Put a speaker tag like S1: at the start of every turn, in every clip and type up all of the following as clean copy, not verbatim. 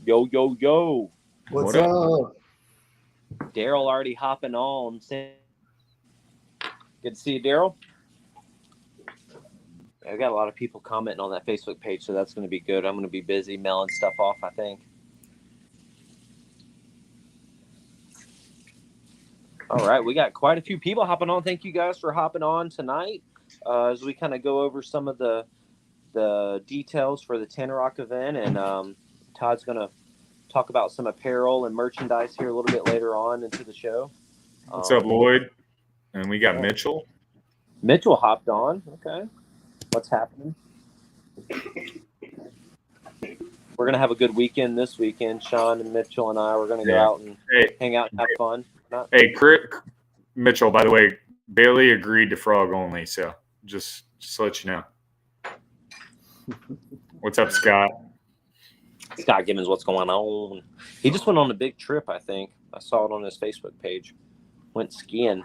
S1: Yo, yo, yo.
S2: What's up?
S1: Daryl already hopping on. Good to see you, Daryl. I've got a lot of people commenting on that Facebook page, so that's going to be good. I'm going to be busy mailing stuff off, I think. All right, we got quite a few people hopping on. Thank you guys for hopping on tonight as we kind of go over some of the details for the Tenoroc event, and Todd's going to talk about some apparel and merchandise here a little bit later on into the show.
S3: What's up, Lloyd? And we got Mitchell.
S1: Mitchell hopped on. Okay. What's happening? We're going to have a good weekend this weekend. Sean and Mitchell and I, we're going to go out and hang out and have fun.
S3: Hey, Mitchell, by the way, Bailey agreed to frog only, so just to let you know. What's up, Scott?
S1: Scott Gibbons, what's going on? He just went on a big trip, I think. I saw it on his Facebook page. Went skiing.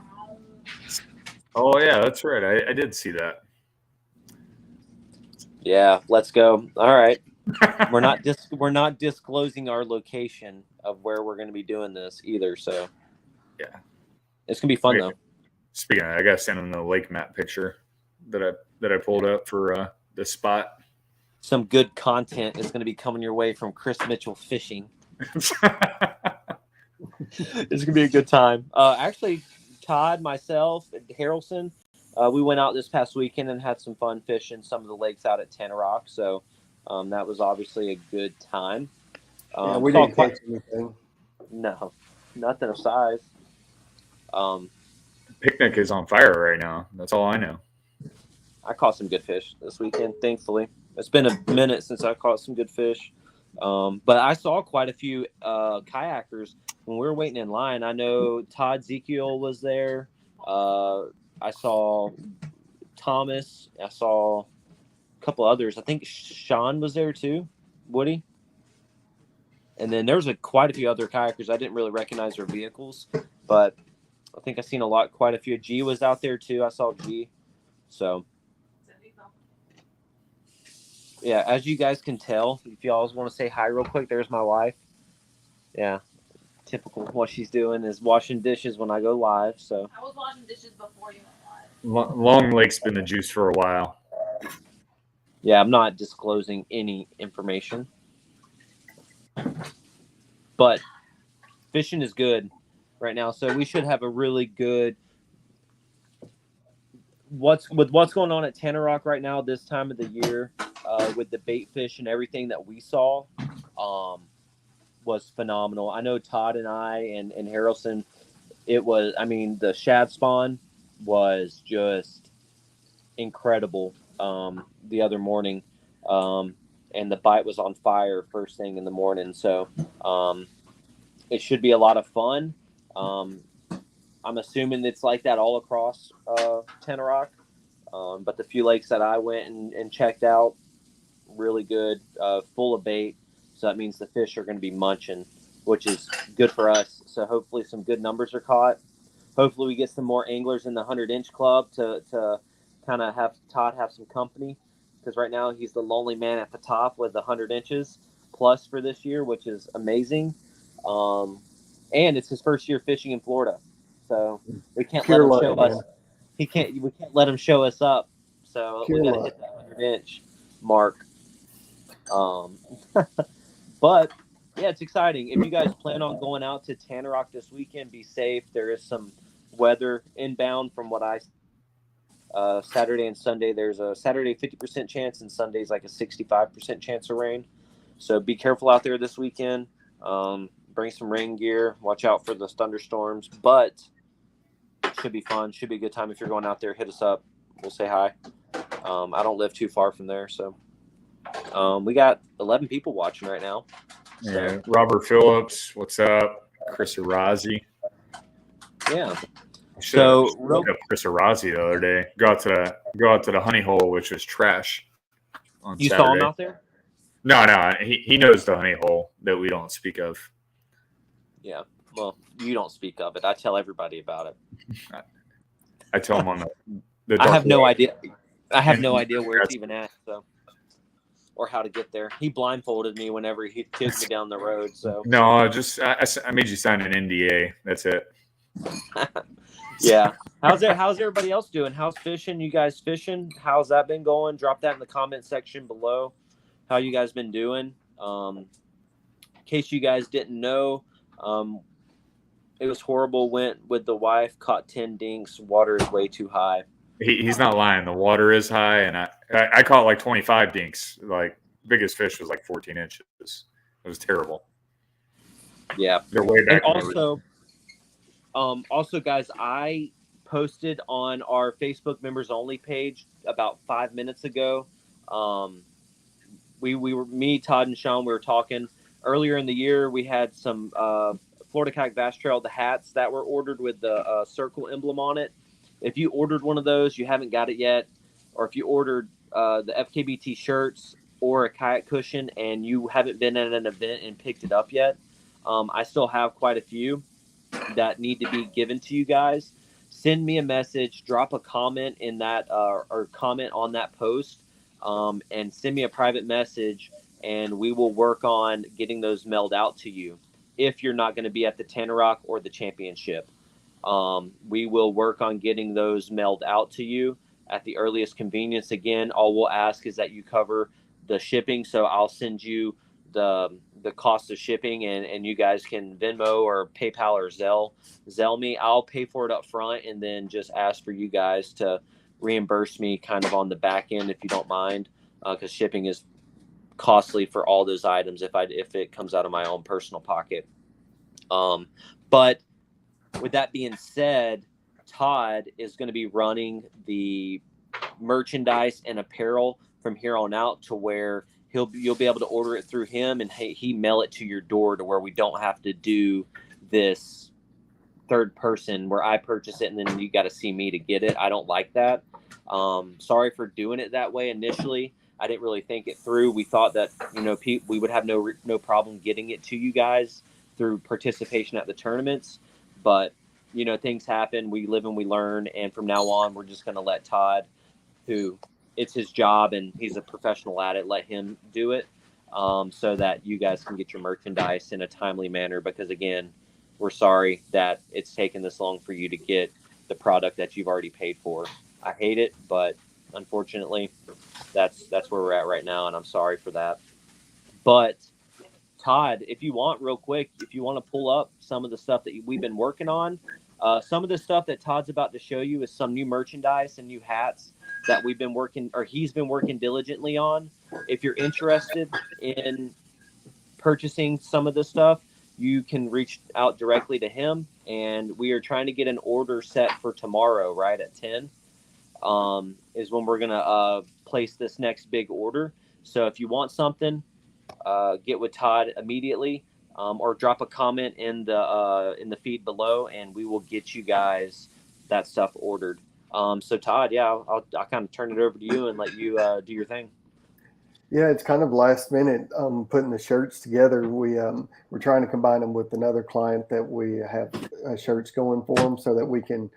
S3: Oh, yeah, that's right. I did see that.
S1: Yeah, let's go. All right. We're not disclosing our location of where we're going to be doing this either, so
S3: yeah.
S1: It's going to be fun, though.
S3: Speaking of that, I got to send him the lake map picture that I pulled up for this spot.
S1: Some good content is going to be coming your way from Chris Mitchell fishing. It's going to be a good time. Actually, Todd, myself, and Harrelson, we went out this past weekend and had some fun fishing some of the lakes out at Tenoroc. So that was obviously a good time.
S2: Yeah, we didn't catch anything.
S1: No, nothing of size.
S3: Picnic is on fire right now. That's all I know.
S1: I caught some good fish this weekend, thankfully. It's been a minute since I caught some good fish. But I saw quite a few kayakers when we were waiting in line. I know Todd Ezekiel was there. I saw Thomas. I saw a couple others. I think Sean was there too, Woody. And then there was quite a few other kayakers. I didn't really recognize their vehicles, but I think I seen quite a few. G was out there too. I saw G. So yeah, as you guys can tell, if y'all want to say hi real quick, there's my wife. Yeah, typical. What she's doing is washing dishes when I go live. So
S4: I was washing dishes before you went live.
S3: Long Lake's been the juice for a while.
S1: Yeah, I'm not disclosing any information, but fishing is good right now. So we should have a really good. What's going on at Tenoroc right now this time of the year? With the bait fish and everything that we saw was phenomenal. I know Todd and I and Harrelson, the shad spawn was just incredible the other morning. And the bite was on fire first thing in the morning. So it should be a lot of fun. I'm assuming it's like that all across Tenoroc. But the few lakes that I went and checked out, really good, full of bait. So that means the fish are going to be munching, which is good for us. So hopefully some good numbers are caught. Hopefully we get some more anglers in the 100-inch club to kind of have Todd have some company, because right now he's the lonely man at the top with the 100 inches plus for this year, which is amazing. And it's his first year fishing in Florida, so we can't let him show us. We can't let him show us up. So we got to hit that 100-inch mark. But yeah, it's exciting. If you guys plan on going out to Tenoroc this weekend, be safe. There is some weather inbound from what I Saturday and Sunday. There's a Saturday 50% chance, and Sunday's like a 65% chance of rain. So be careful out there this weekend. Bring some rain gear. Watch out for the thunderstorms. But it should be fun. Should be a good time. If you're going out there, hit us up. We'll say hi. I don't live too far from there, so we got 11 people watching right now. So.
S3: Yeah, Robert Phillips, what's up? Chris Arazi.
S1: Yeah.
S3: So looked up Chris Arazi the other day. Go out to the honey hole, which was trash. On
S1: you
S3: Saturday.
S1: Saw him out there?
S3: No. He knows the honey hole that we don't speak of.
S1: Yeah. Well, you don't speak of it. I tell everybody about it.
S3: I tell him on the
S1: I have no idea. I have no idea where it's even at. So or how to get there. He blindfolded me whenever he took me down the road. So
S3: no, I made you sign an NDA. That's it.
S1: Yeah. How's everybody else doing? How's fishing? You guys fishing? How's that been going? Drop that in the comment section below. How you guys been doing? In case you guys didn't know, it was horrible. Went with the wife, caught 10 dinks. Water is way too high.
S3: He's not lying. The water is high, and I caught like 25 dinks. Like biggest fish was like 14 inches. It was terrible.
S1: Yeah,
S3: they're way back.
S1: And also, guys, I posted on our Facebook members only page about 5 minutes ago. We were me, Todd, and Sean. We were talking earlier in the year. We had some Florida Kayak Bass Trail, the hats that were ordered with the circle emblem on it. If you ordered one of those, you haven't got it yet, or if you ordered the FKBT shirts or a kayak cushion and you haven't been at an event and picked it up yet, I still have quite a few that need to be given to you guys. Send me a message, drop a comment in that or comment on that post, and send me a private message, and we will work on getting those mailed out to you. If you're not going to be at the Tenoroc or the championship, we will work on getting those mailed out to you at the earliest convenience. Again, all we'll ask is that you cover the shipping. So I'll send you the cost of shipping, and you guys can Venmo or PayPal or Zelle me. I'll pay for it up front and then just ask for you guys to reimburse me kind of on the back end if you don't mind, because shipping is costly for all those items if it comes out of my own personal pocket. But with that being said, Todd is going to be running the merchandise and apparel from here on out, to where you'll be able to order it through him, and he mail it to your door, to where we don't have to do this third person where I purchase it and then you got to see me to get it. I don't like that. Sorry for doing it that way initially. I didn't really think it through. We thought that, we would have no problem getting it to you guys through participation at the tournaments, but things happen. We live and we learn, and from now on, we're just going to let Todd, who it's his job and he's a professional at it, let him do it, so that you guys can get your merchandise in a timely manner. Because again, we're sorry that it's taken this long for you to get the product that you've already paid for. I hate it, but unfortunately, that's where we're at right now, and I'm sorry for that. But Todd, if you want, real quick, if you want to pull up some of the stuff that we've been working on, some of the stuff that Todd's about to show you is some new merchandise and new hats that we've been working, or he's been working diligently on. If you're interested in purchasing some of this stuff, you can reach out directly to him, and we are trying to get an order set for tomorrow, right at 10, is when we're going to place this next big order. So if you want something, get with Todd immediately, or drop a comment in the feed below, and we will get you guys that stuff ordered. So Todd, I'll kind of turn it over to you and let you do your thing.
S2: Yeah, it's kind of last minute putting the shirts together. We're trying to combine them with another client that we have shirts going for them, so that we can,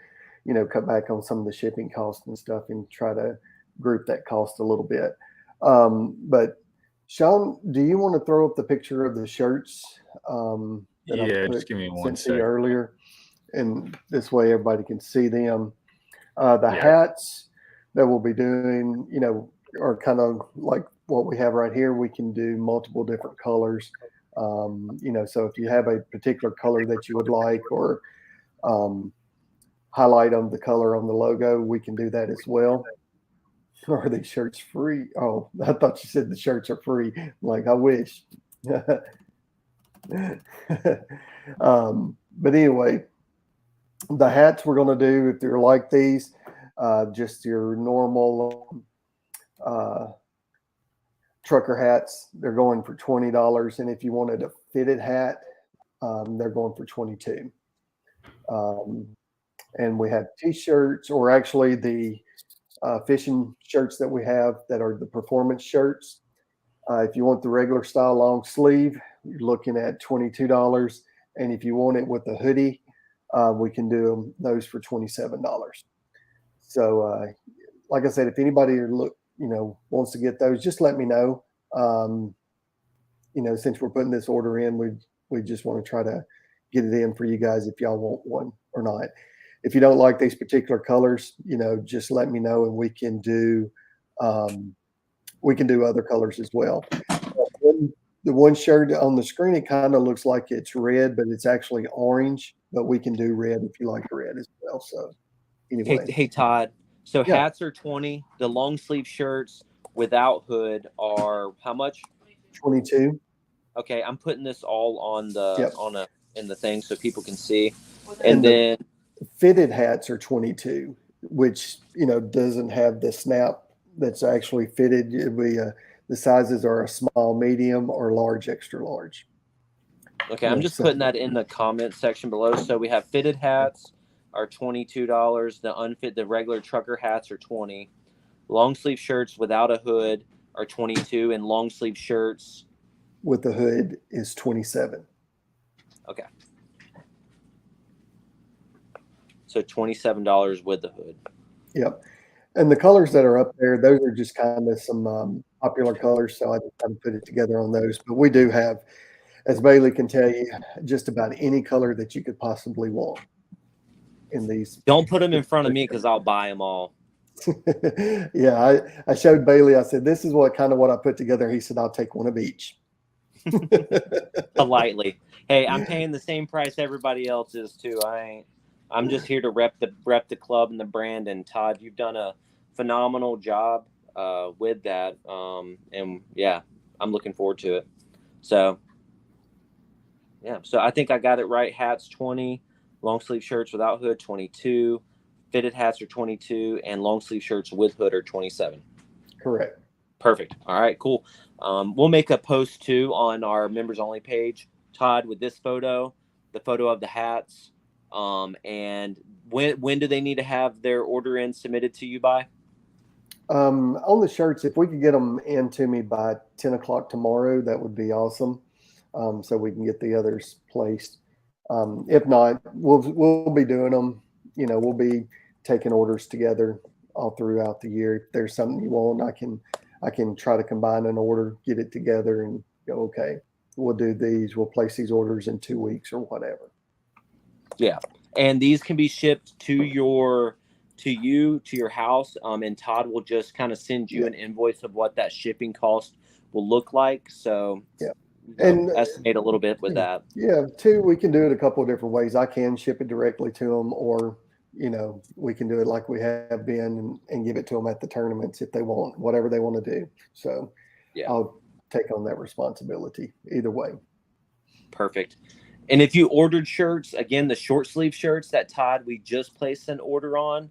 S2: cut back on some of the shipping costs and stuff, and try to group that cost a little bit. But Sean, do you want to throw up the picture of the shirts?
S3: Yeah, just give me one second.
S2: Earlier, and this way everybody can see them. Hats that we'll be doing, are kind of like what we have right here. We can do multiple different colors. So if you have a particular color that you would like, or highlight on the color on the logo, we can do that as well. Are these shirts free? Oh, I thought you said the shirts are free. Like, I wish. But anyway, the hats we're going to do, if they're like these, just your normal trucker hats, they're going for $20. And if you wanted a fitted hat, they're going for $22. And we have t-shirts, or actually the fishing shirts that we have that are the performance shirts. If you want the regular style long sleeve, you're looking at $22. And if you want it with a hoodie, we can do those for $27. So like I said, if anybody wants to get those, just let me know. Since we're putting this order in, we just want to try to get it in for you guys if y'all want one or not. If you don't like these particular colors, just let me know and we can do other colors as well. The one shirt on the screen, it kind of looks like it's red, but it's actually orange. But we can do red if you like red as well. So anyway,
S1: Hey Todd. So
S2: Yeah.
S1: hats are 20. The long sleeve shirts without hood are how much?
S2: 22.
S1: Okay, I'm putting this all on the in the thing so people can see.
S2: And
S1: then
S2: fitted hats are 22, which doesn't have the snap that's actually fitted. The sizes are a small, medium, or large, extra large.
S1: Okay, I'm just putting that in the comment section below. So we have fitted hats are $22. The regular trucker hats are 20. Long sleeve shirts without a hood are 22, and long sleeve shirts
S2: with the hood is 27.
S1: Okay. So $27 with the hood.
S2: Yep. And the colors that are up there, those are just kind of some popular colors. So I just haven't put it together on those. But we do have, as Bailey can tell you, just about any color that you could possibly want in these.
S1: Don't put them in front of me because I'll buy them all.
S2: Yeah, I showed Bailey. I said, this is what I put together. He said, I'll take one of each.
S1: Politely. Hey, I'm paying the same price everybody else is too. I'm just here to rep the club and the brand. And Todd, you've done a phenomenal job with that. And yeah, I'm looking forward to it. So yeah, so I think I got it right. Hats 20, long sleeve shirts without hood 22, fitted hats are 22, and long sleeve shirts with hood are 27.
S2: Correct.
S1: Perfect. All right, cool. We'll make a post too on our members only page, Todd, with this photo, the photo of the hats. And when do they need to have their order in submitted to you by?
S2: On the shirts, if we could get them in to me by 10 o'clock tomorrow, that would be awesome. So we can get the others placed. If not, we'll be doing them. We'll be taking orders together all throughout the year. If there's something you want, I can try to combine an order, get it together, and go, okay, we'll do these. We'll place these orders in 2 weeks or whatever.
S1: Yeah, and these can be shipped to your house. And Todd will just kind of send you an invoice of what that shipping cost will look like. So
S2: yeah.
S1: And estimate a little bit with that.
S2: Yeah, too, we can do it a couple of different ways. I can ship it directly to them, or we can do it like we have been and give it to them at the tournaments if they want, whatever they want to do. So yeah, I'll take on that responsibility either way.
S1: Perfect. And if you ordered shirts, again, the short sleeve shirts that Todd, we just placed an order on,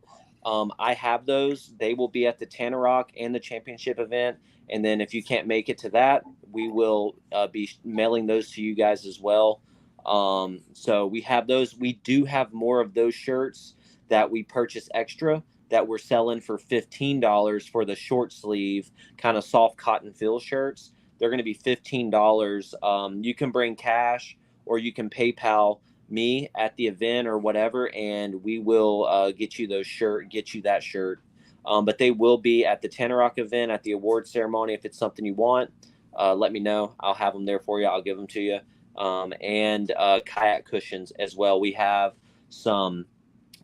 S1: I have those. They will be at the Tenoroc and the championship event. And then if you can't make it to that, we will be mailing those to you guys as well. So we have those. We do have more of those shirts that we purchase extra that we're selling for $15 for the short sleeve kind of soft cotton feel shirts. They're going to be $15. You can bring cash or you can PayPal me at the event or whatever, and we will get you that shirt. But they will be at the Tenoroc event at the award ceremony. If it's something you want, let me know. I'll have them there for you. I'll give them to you. And kayak cushions as well. We have some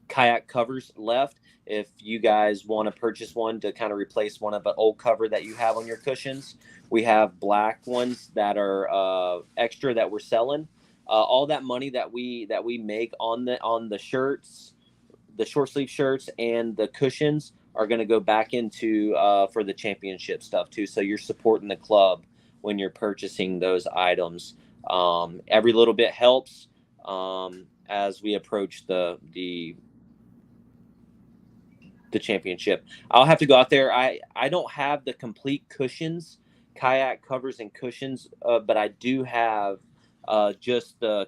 S1: kayak covers left. If you guys want to purchase one to kind of replace one of the old cover that you have on your cushions, we have black ones that are extra that we're selling. All that money that we make on the shirts, the short sleeve shirts, and the cushions are going to go back into for the championship stuff too. So you're supporting the club when you're purchasing those items. Every little bit helps as we approach the championship. I'll have to go out there. I don't have the complete cushions, kayak covers and cushions, but I do have just the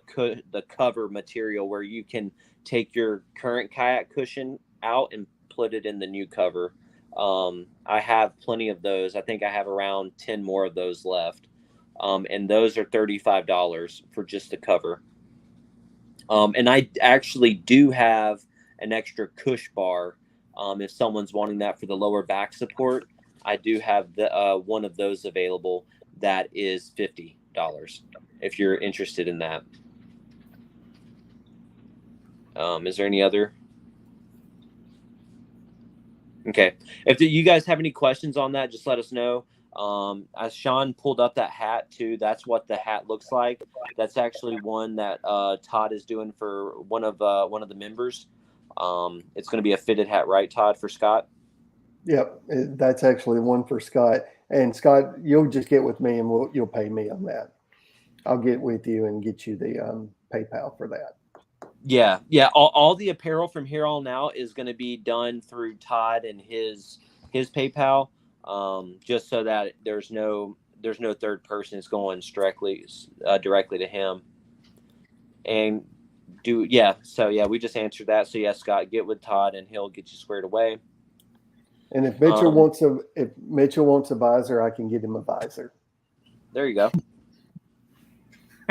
S1: cover material where you can take your current kayak cushion out and put it in the new cover. I have plenty of those. I think I have around 10 more of those left. And those are $35 for just the cover. And I actually do have an extra cush bar. If someone's wanting that for the lower back support, I do have one of those available. that is $50 if you're interested in that. Is there any other? Okay. If you guys have any questions on that, just let us know. As Sean pulled up that hat too, that's what the hat looks like. That's actually one that Todd is doing for one of the members. It's going to be a fitted hat, right, Todd, for Scott?
S2: Yep, that's actually one for Scott. And Scott, you'll just get with me and you'll pay me on that. I'll get with you and get you the PayPal for that.
S1: Yeah. All the apparel from here on out is going to be done through Todd and his PayPal, just so that there's no third person. It's going directly to him. And we just answered that. So yeah, Scott, get with Todd and he'll get you squared away.
S2: And if Mitchell wants a visor, I can get him a visor.
S1: There you go.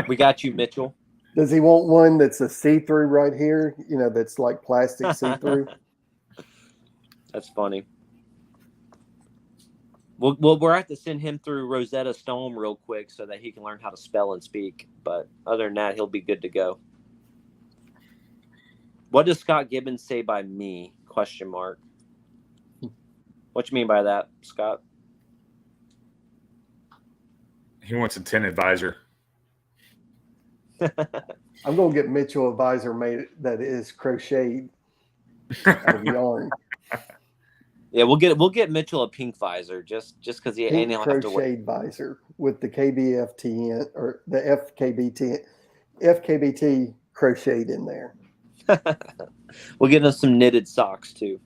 S1: We got you, Mitchell.
S2: Does he want one that's a see-through right here? You know, that's like plastic see-through.
S1: That's funny. We'll have to send him through Rosetta Stone real quick so that he can learn how to spell and speak. But other than that, he'll be good to go. What does Scott Gibbons say by me? ? What you mean by that, Scott?
S3: He wants a tinted visor.
S2: I'm gonna get Mitchell a visor made that is crocheted out of yarn.
S1: Yeah, we'll get Mitchell a pink visor just because he
S2: Pink
S1: have to wear
S2: crocheted visor with the KBFT or the FKBT crocheted in there.
S1: We'll get us some knitted socks too.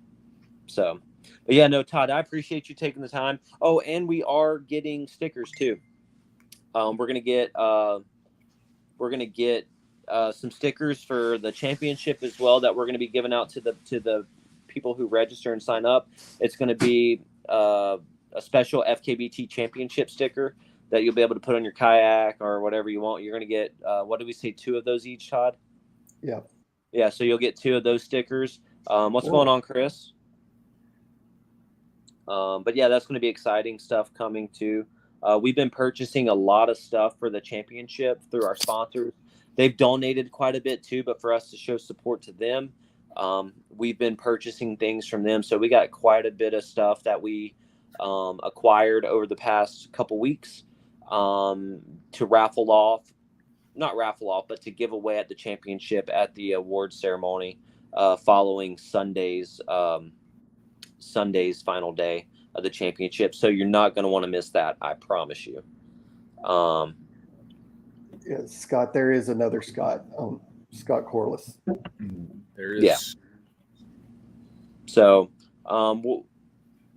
S1: So, but yeah, no, Todd, I appreciate you taking the time. Oh, and we are getting stickers too. We're gonna get some stickers for the championship as well that we're gonna be giving out to the people who register and sign up. It's gonna be a special FKBT Championship sticker that you'll be able to put on your kayak or whatever you want. You're gonna get what did we say? 2 of those each, Todd?
S2: Yeah.
S1: Yeah, so you'll get 2 of those stickers. What's going on, Chris? But yeah, that's going to be exciting stuff coming too. We've been purchasing a lot of stuff for the championship through our sponsors. They've donated quite a bit too, but for us to show support to them, we've been purchasing things from them. So we got quite a bit of stuff that we acquired over the past couple weeks to but to give away at the championship at the award ceremony following Sunday's final day of the championship. So you're not going to want to miss that. I promise you.
S2: Yeah, Scott, there is another Scott, Scott Corliss.
S3: There is.
S1: Yeah. So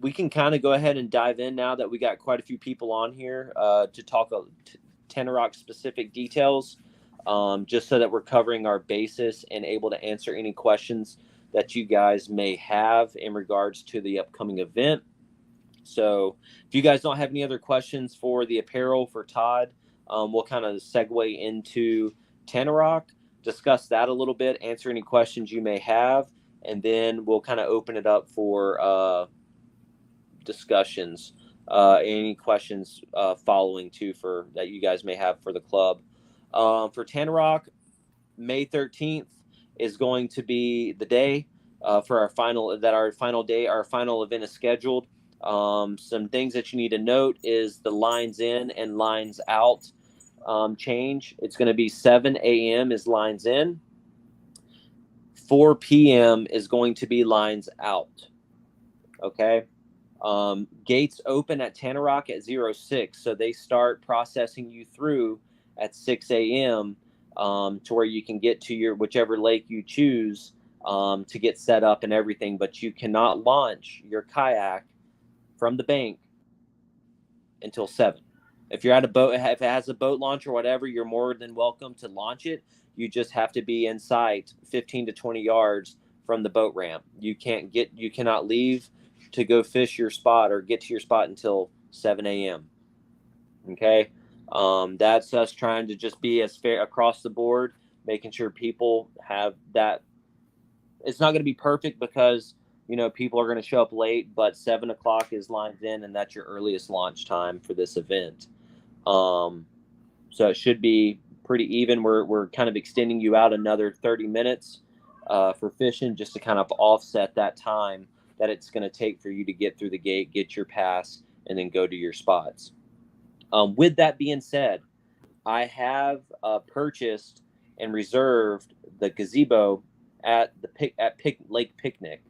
S1: we can kind of go ahead and dive in now that we got quite a few people on here to talk Tenoroc specific details, just so that we're covering our basis and able to answer any questions that you guys may have in regards to the upcoming event. So if you guys don't have any other questions for the apparel for Todd, we'll kind of segue into Tenoroc, discuss that a little bit, answer any questions you may have, and then we'll kind of open it up for discussions. Any questions following too for that you guys may have for the club. For Tenoroc, May 13th is going to be the day for our final event is scheduled. Some things that you need to note is the lines in and lines out change. It's going to be 7 a.m. is lines in. 4 p.m. is going to be lines out. Okay. Gates open at Tenoroc at 06, so they start processing you through at 6 a.m. To where you can get to your whichever lake you choose to get set up and everything, but you cannot launch your kayak from the bank until 7. If you're at a boat, if it has a boat launch or whatever, you're more than welcome to launch it. You just have to be in sight 15 to 20 yards from the boat ramp. You cannot leave to go fish your spot or get to your spot until 7 a.m. Okay. That's us trying to just be as fair across the board, making sure people have that. It's not going to be perfect because, people are going to show up late, but 7 o'clock is lines in, and that's your earliest launch time for this event. So it should be pretty even. We're kind of extending you out another 30 minutes for fishing, just to kind of offset that time that it's going to take for you to get through the gate, get your pass, and then go to your spots. With that being said, I have purchased and reserved the gazebo at Lake Picnic.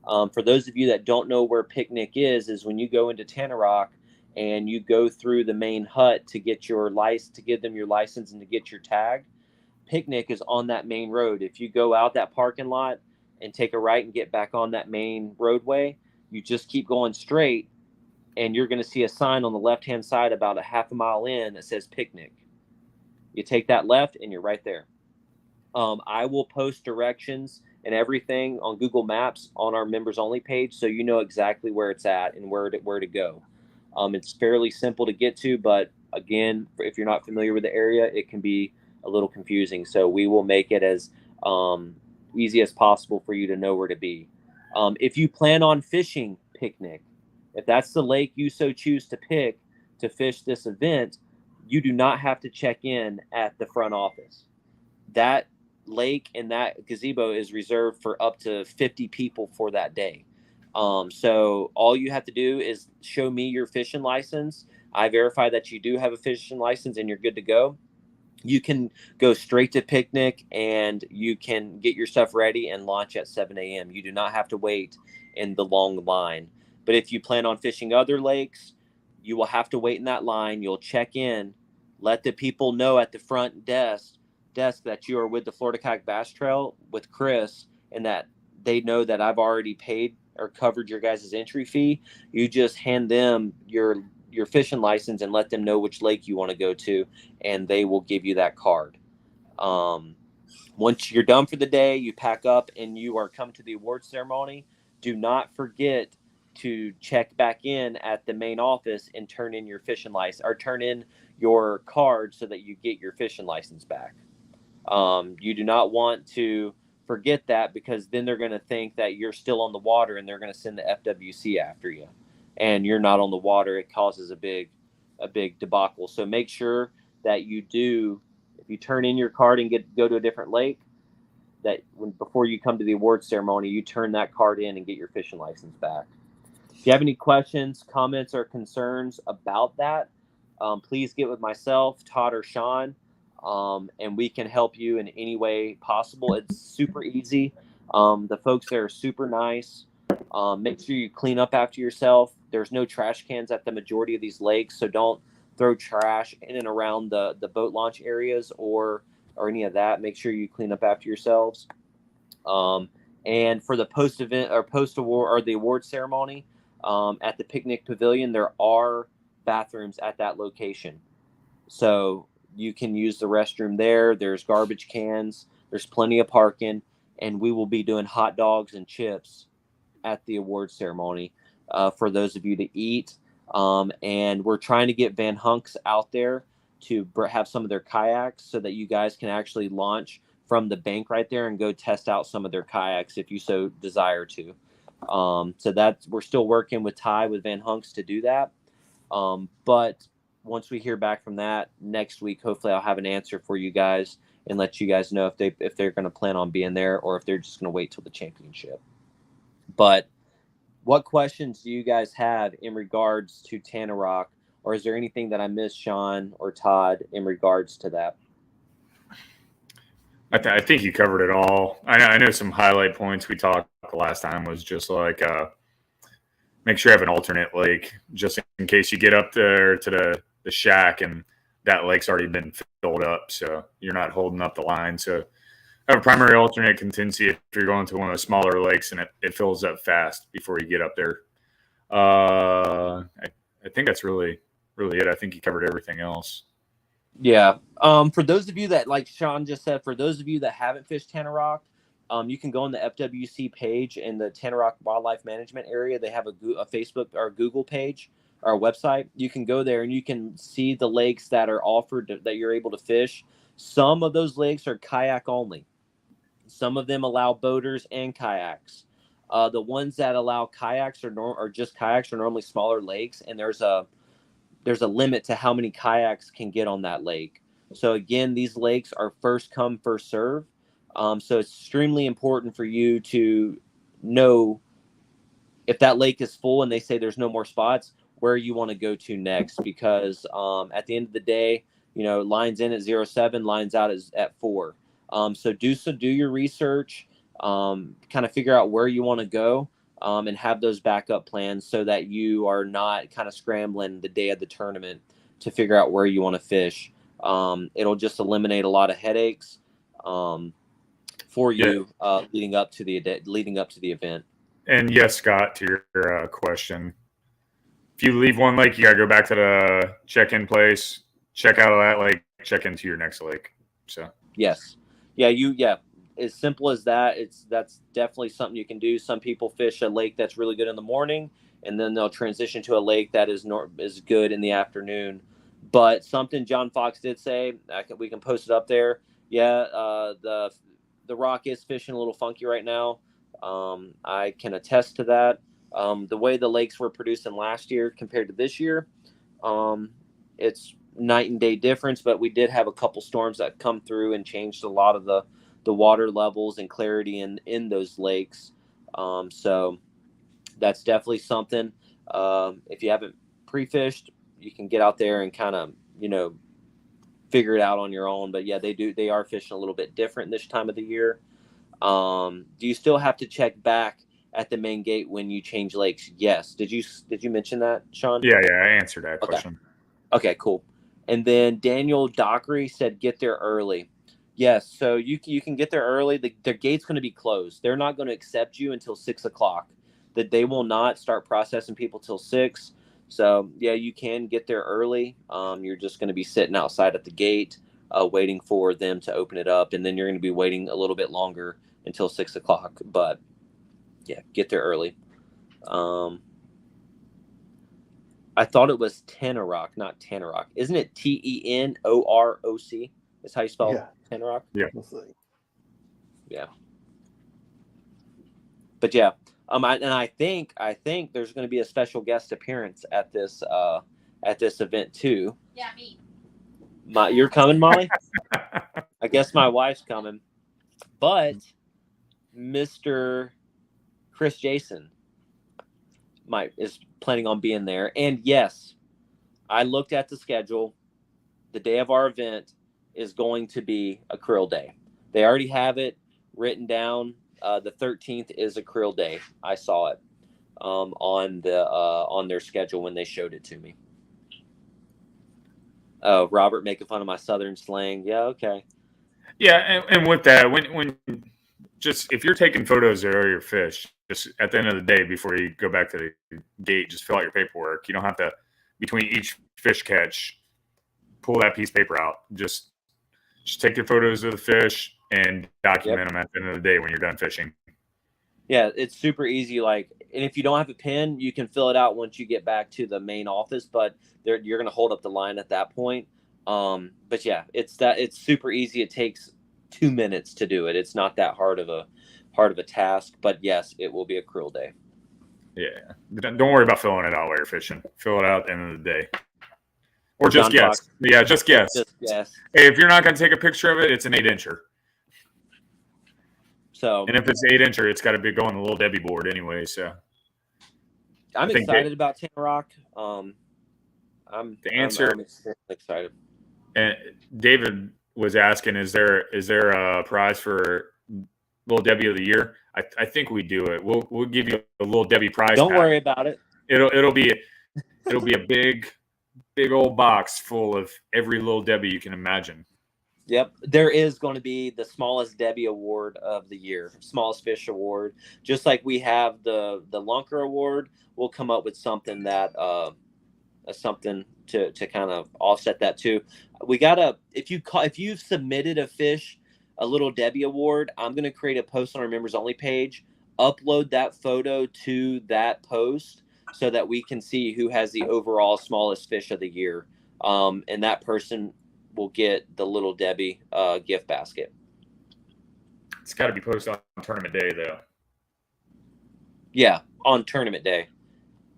S1: For those of you that don't know where Picnic is when you go into Tenoroc and you go through the main hut to get your license, to give them your license and to get your tag. Picnic is on that main road. If you go out that parking lot and take a right and get back on that main roadway, you just keep going straight, and you're going to see a sign on the left-hand side about a half a mile in that says Picnic. You take that left, and you're right there. I will post directions and everything on Google Maps on our members only page, so you know exactly where it's at and where to go. It's fairly simple to get to, but again, if you're not familiar with the area, it can be a little confusing. So we will make it as easy as possible for you to know where to be. If you plan on fishing Picnic, if that's the lake you so choose to pick to fish this event, you do not have to check in at the front office. That lake and that gazebo is reserved for up to 50 people for that day. So all you have to do is show me your fishing license. I verify that you do have a fishing license and you're good to go. You can go straight to Picnic and you can get your stuff ready and launch at 7 a.m. You do not have to wait in the long line. But if you plan on fishing other lakes, you will have to wait in that line. You'll check in, let the people know at the front desk that you are with the Florida Kayak Bass Trail with Chris, and that they know that I've already paid or covered your guys' entry fee. You just hand them your fishing license and let them know which lake you want to go to, and they will give you that card. Once you're done for the day, you pack up and you are come to the award ceremony. Do not forget to check back in at the main office and turn in your fishing license, or turn in your card so that you get your fishing license back. You do not want to forget that, because then they're going to think that you're still on the water and they're going to send the FWC after you, and you're not on the water. It causes a big debacle. So make sure that you do, if you turn in your card and go to a different lake, that before you come to the award ceremony, you turn that card in and get your fishing license back. If you have any questions, comments, or concerns about that, please get with myself, Todd, or Sean, and we can help you in any way possible. It's super easy. The folks there are super nice. Make sure you clean up after yourself. There's no trash cans at the majority of these lakes, so don't throw trash in and around the boat launch areas or any of that. Make sure you clean up after yourselves. And for the post-event or post-award or the award ceremony, at the Picnic Pavilion, there are bathrooms at that location. So you can use the restroom there. There's garbage cans. There's plenty of parking. And we will be doing hot dogs and chips at the award ceremony for those of you to eat. And we're trying to get Van Hunks out there to have some of their kayaks so that you guys can actually launch from the bank right there and go test out some of their kayaks if you so desire to. So we're still working with Ty with Van Hunks to do that. But once we hear back from that next week, hopefully I'll have an answer for you guys and let you guys know if they're going to plan on being there or if they're just going to wait till the championship. But what questions do you guys have in regards to Tenoroc, or is there anything that I missed, Sean or Todd, in regards to that?
S3: I think you covered it all. I know some highlight points we talked the last time was just like make sure you have an alternate lake just in case you get up there to the shack and that lake's already been filled up, so you're not holding up the line. So have a primary alternate contingency if you're going to one of the smaller lakes and it fills up fast before you get up there. I think that's really it. I think you covered everything else.
S1: Yeah. For those of you that, like Sean just said, for those of you that haven't fished Tenoroc, you can go on the FWC page in the Tenoroc Wildlife Management area. They have a Facebook or Google page or a website. You can go there and you can see the lakes that are offered that you're able to fish. Some of those lakes are kayak only. Some of them allow boaters and kayaks. The ones that allow kayaks or just kayaks are normally smaller lakes, and there's a there's a limit to how many kayaks can get on that lake. So again, these lakes are first come, first serve. So it's extremely important for you to know if that lake is full and they say there's no more spots, where you want to go to next. Because at the end of the day, lines in at 07, lines out at 4. So do your research, kind of figure out where you want to go, and have those backup plans so that you are not kind of scrambling the day of the tournament to figure out where you want to fish. It'll just eliminate a lot of headaches for you leading up to the event.
S3: And yes, Scott, to your question, if you leave one lake, you got to go back to the check-in place, check out of that lake, check into your next lake. So
S1: yes, as simple as that. That's definitely something you can do. Some people fish a lake that's really good in the morning, and then they'll transition to a lake that is good in the afternoon. But something John Fox did say, we can post it up there. The rock is fishing a little funky right now. I can attest to that. The way the lakes were producing last year compared to this year, it's night and day difference. But we did have a couple storms that come through and changed a lot of the water levels and clarity in those lakes. So that's definitely something. If you haven't pre-fished, you can get out there and kind of figure it out on your own. But yeah, they are fishing a little bit different this time of the year. Do you still have to check back at the main gate when you change lakes? Yes. Did you mention that, Sean?
S3: Yeah, I answered that question.
S1: Okay, cool. And then Daniel Dockery said, get there early. Yes, so you can get there early. Their gate's going to be closed. They're not going to accept you until 6 o'clock. That they will not start processing people till 6. So yeah, you can get there early. You're just going to be sitting outside at the gate, waiting for them to open it up, and then you're going to be waiting a little bit longer until 6 o'clock. But yeah, get there early. I thought it was Tenoroc, not Tenoroc. Isn't it Tenoroc? Is how you spell Tenoroc?
S3: Yeah.
S1: Yeah. But yeah, I think there's going to be a special guest appearance at this event too.
S4: Yeah, me.
S1: You're coming, Molly? I guess my wife's coming, but Mr. Chris Jason is planning on being there. And yes, I looked at the schedule. The day of our event is going to be a krill day. They already have it written down. The 13th is a krill day. I saw it on their schedule when they showed it to me. Oh, Robert making fun of my southern slang. Yeah, okay.
S3: Yeah, and with that, when just if you're taking photos of your fish, just at the end of the day before you go back to the gate, just fill out your paperwork. You don't have to, between each fish catch, pull that piece of paper out. Just take your photos of the fish and document them at the end of the day when you're done fishing. Yeah,
S1: it's super easy. And if you don't have a pen, you can fill it out once you get back to the main office, but you're going to hold up the line at that point. But yeah, it's super easy. It takes 2 minutes to do it. It's not that hard of a task, but yes, it will be a krill day.
S3: Yeah. Don't worry about filling it out while you're fishing. Fill it out at the end of the day. Or just guess. Yeah, just guess.
S1: Just guess.
S3: Hey, if you're not going to take a picture of it, it's an 8-incher.
S1: So,
S3: and if it's 8-incher, it's got to be going the Little Debbie board anyway. So,
S1: I'm excited about Tenoroc. I'm excited.
S3: And David was asking, is there a prize for Little Debbie of the Year? I think we do it. We'll give you a Little Debbie prize.
S1: Don't worry about it.
S3: It'll be a big old box full of every Little Debbie you can imagine.
S1: Yep. There is going to be the smallest Debbie award of the year, smallest fish award. Just like we have the Lunker award, we'll come up with something that something to kind of offset that too. We gotta, if you've submitted a fish, a Little Debbie award, I'm going to create a post on our members only page, upload that photo to that post so that we can see who has the overall smallest fish of the year. And that person will get the Little Debbie gift basket.
S3: It's got to be posted on tournament day, though.
S1: Yeah, on tournament day.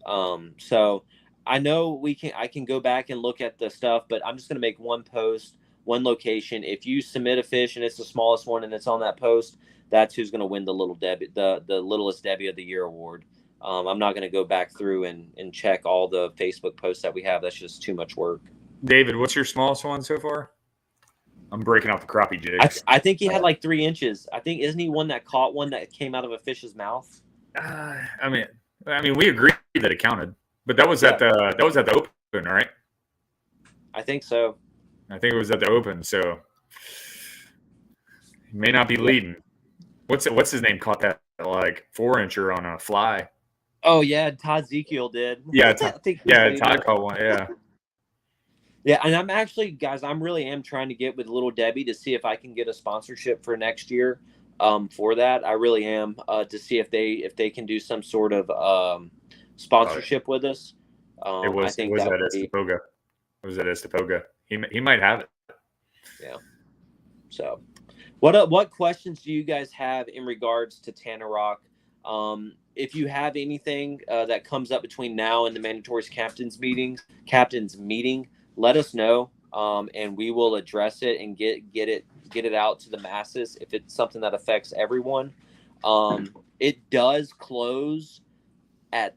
S1: So I know I can go back and look at the stuff, but I'm just going to make one post, one location. If you submit a fish and it's the smallest one and it's on that post, that's who's going to win the the littlest Debbie of the year award. I'm not going to go back through and check all the Facebook posts that we have. That's just too much work.
S3: David, what's your smallest one so far? I'm breaking off the crappie jigs.
S1: I think he had like 3 inches. I think, isn't he one that caught one that came out of a fish's mouth?
S3: I mean, we agreed that it counted, but that was at the Open, right?
S1: I think so.
S3: I think it was at the Open, so he may not be leading. What's his name caught that like 4-incher on a fly?
S1: Oh yeah, Todd Ezekiel did.
S3: Yeah, Todd caught one. Yeah.
S1: Yeah, and I'm actually, guys, I really am trying to get with Little Debbie to see if I can get a sponsorship for next year. For that, I really am to see if they can do some sort of sponsorship with us.
S3: It was at Estapoga. It was at Estapoga. He might have it.
S1: Yeah. So, what questions do you guys have in regards to Tenoroc? If you have anything that comes up between now and the mandatory captains meeting, let us know, and we will address it and get it out to the masses if it's something that affects everyone. It does close at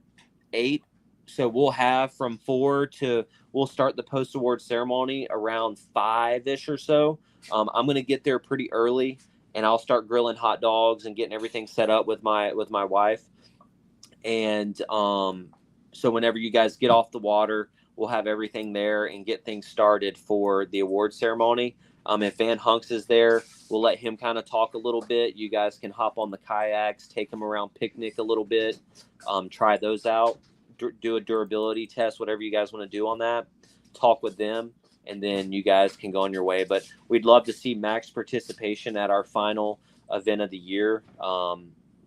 S1: 8, so we'll have from 4 to we'll start the post award ceremony around 5-ish or so. I'm gonna get there pretty early, and I'll start grilling hot dogs and getting everything set up with my wife. And so whenever you guys get off the water, we'll have everything there and get things started for the award ceremony. If Van Hunks is there, we'll let him kind of talk a little bit. You guys can hop on the kayaks, take them around, picnic a little bit, try those out, do a durability test, whatever you guys want to do on that, talk with them, and then you guys can go on your way. But we'd love to see max participation at our final event of the year.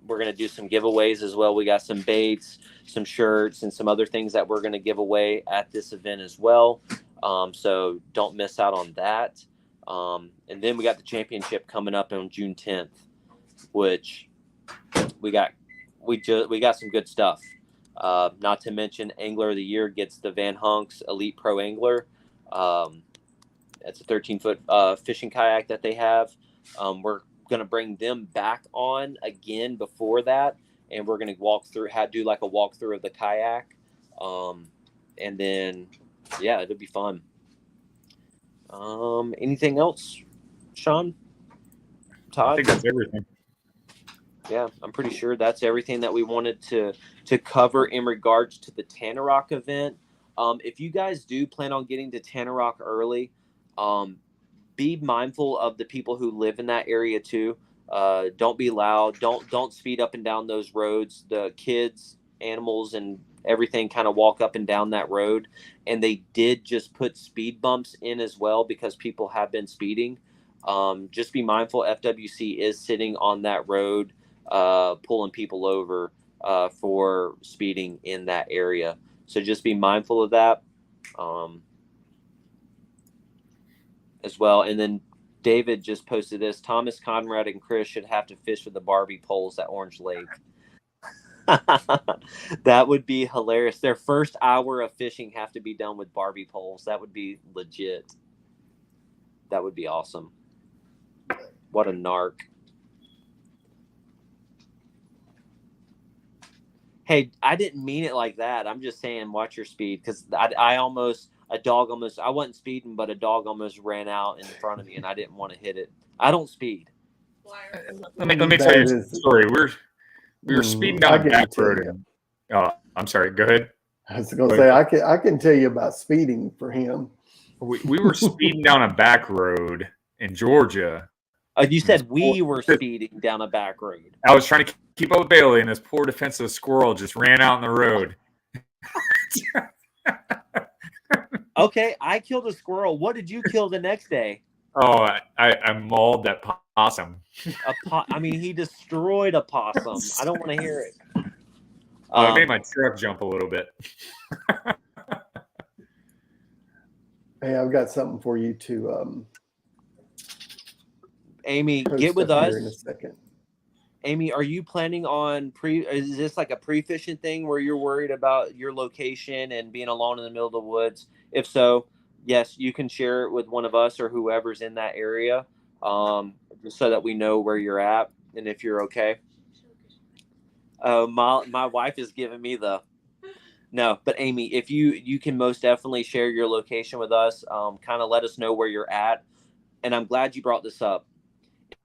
S1: We're going to do some giveaways as well. We got some baits, some shirts, and some other things that we're going to give away at this event as well. So don't miss out on that. And then we got the championship coming up on June 10th, which we got some good stuff. Not to mention Angler of the Year gets the Van Hunks Elite Pro Angler. It's a 13-foot fishing kayak that they have. We're going to bring them back on again before that, and we're going to do like a walkthrough of the kayak, and then it'll be fun. Anything else, Sean? Todd?
S3: I think that's everything.
S1: Yeah, I'm pretty sure that's everything that we wanted to cover in regards to the Tenoroc event. If you guys do plan on getting to Tenoroc early, be mindful of the people who live in that area too. Don't be loud. Don't speed up and down those roads. The kids, animals, and everything kind of walk up and down that road. And they did just put speed bumps in as well because people have been speeding. Just be mindful. FWC is sitting on that road, pulling people over for speeding in that area. So just be mindful of that. As well. And then David just posted this: Thomas, Conrad, and Chris should have to fish with the Barbie poles at Orange Lake. That would be hilarious. Their first hour of fishing have to be done with Barbie poles. That would be legit. That would be awesome. What a narc. Hey, I didn't mean it like that. I'm just saying watch your speed, because I wasn't speeding, but a dog almost ran out in front of me, and I didn't want to hit it. I don't speed.
S3: Let me tell you a story. We were speeding down a back road. I'm sorry. Go ahead.
S2: I was going to say I can tell you about speeding for him.
S3: We were speeding down a back road in Georgia.
S1: You said we were speeding down a back road.
S3: I was trying to keep up with Bailey, and this poor defensive squirrel just ran out in the road.
S1: Okay, I killed a squirrel. What did you kill the next day?
S3: Oh, I mauled that possum.
S1: He destroyed a possum. I don't want to hear it.
S3: I made my truck jump a little bit.
S2: Hey, I've got something for you to
S1: Amy, get with us
S2: in a second.
S1: Amy, are you planning on is this like a pre-fishing thing where you're worried about your location and being alone in the middle of the woods? If so, yes, you can share it with one of us or whoever's in that area, just so that we know where you're at and if you're okay. My wife is giving me the no, but Amy, if you can most definitely share your location with us, kind of let us know where you're at. And I'm glad you brought this up.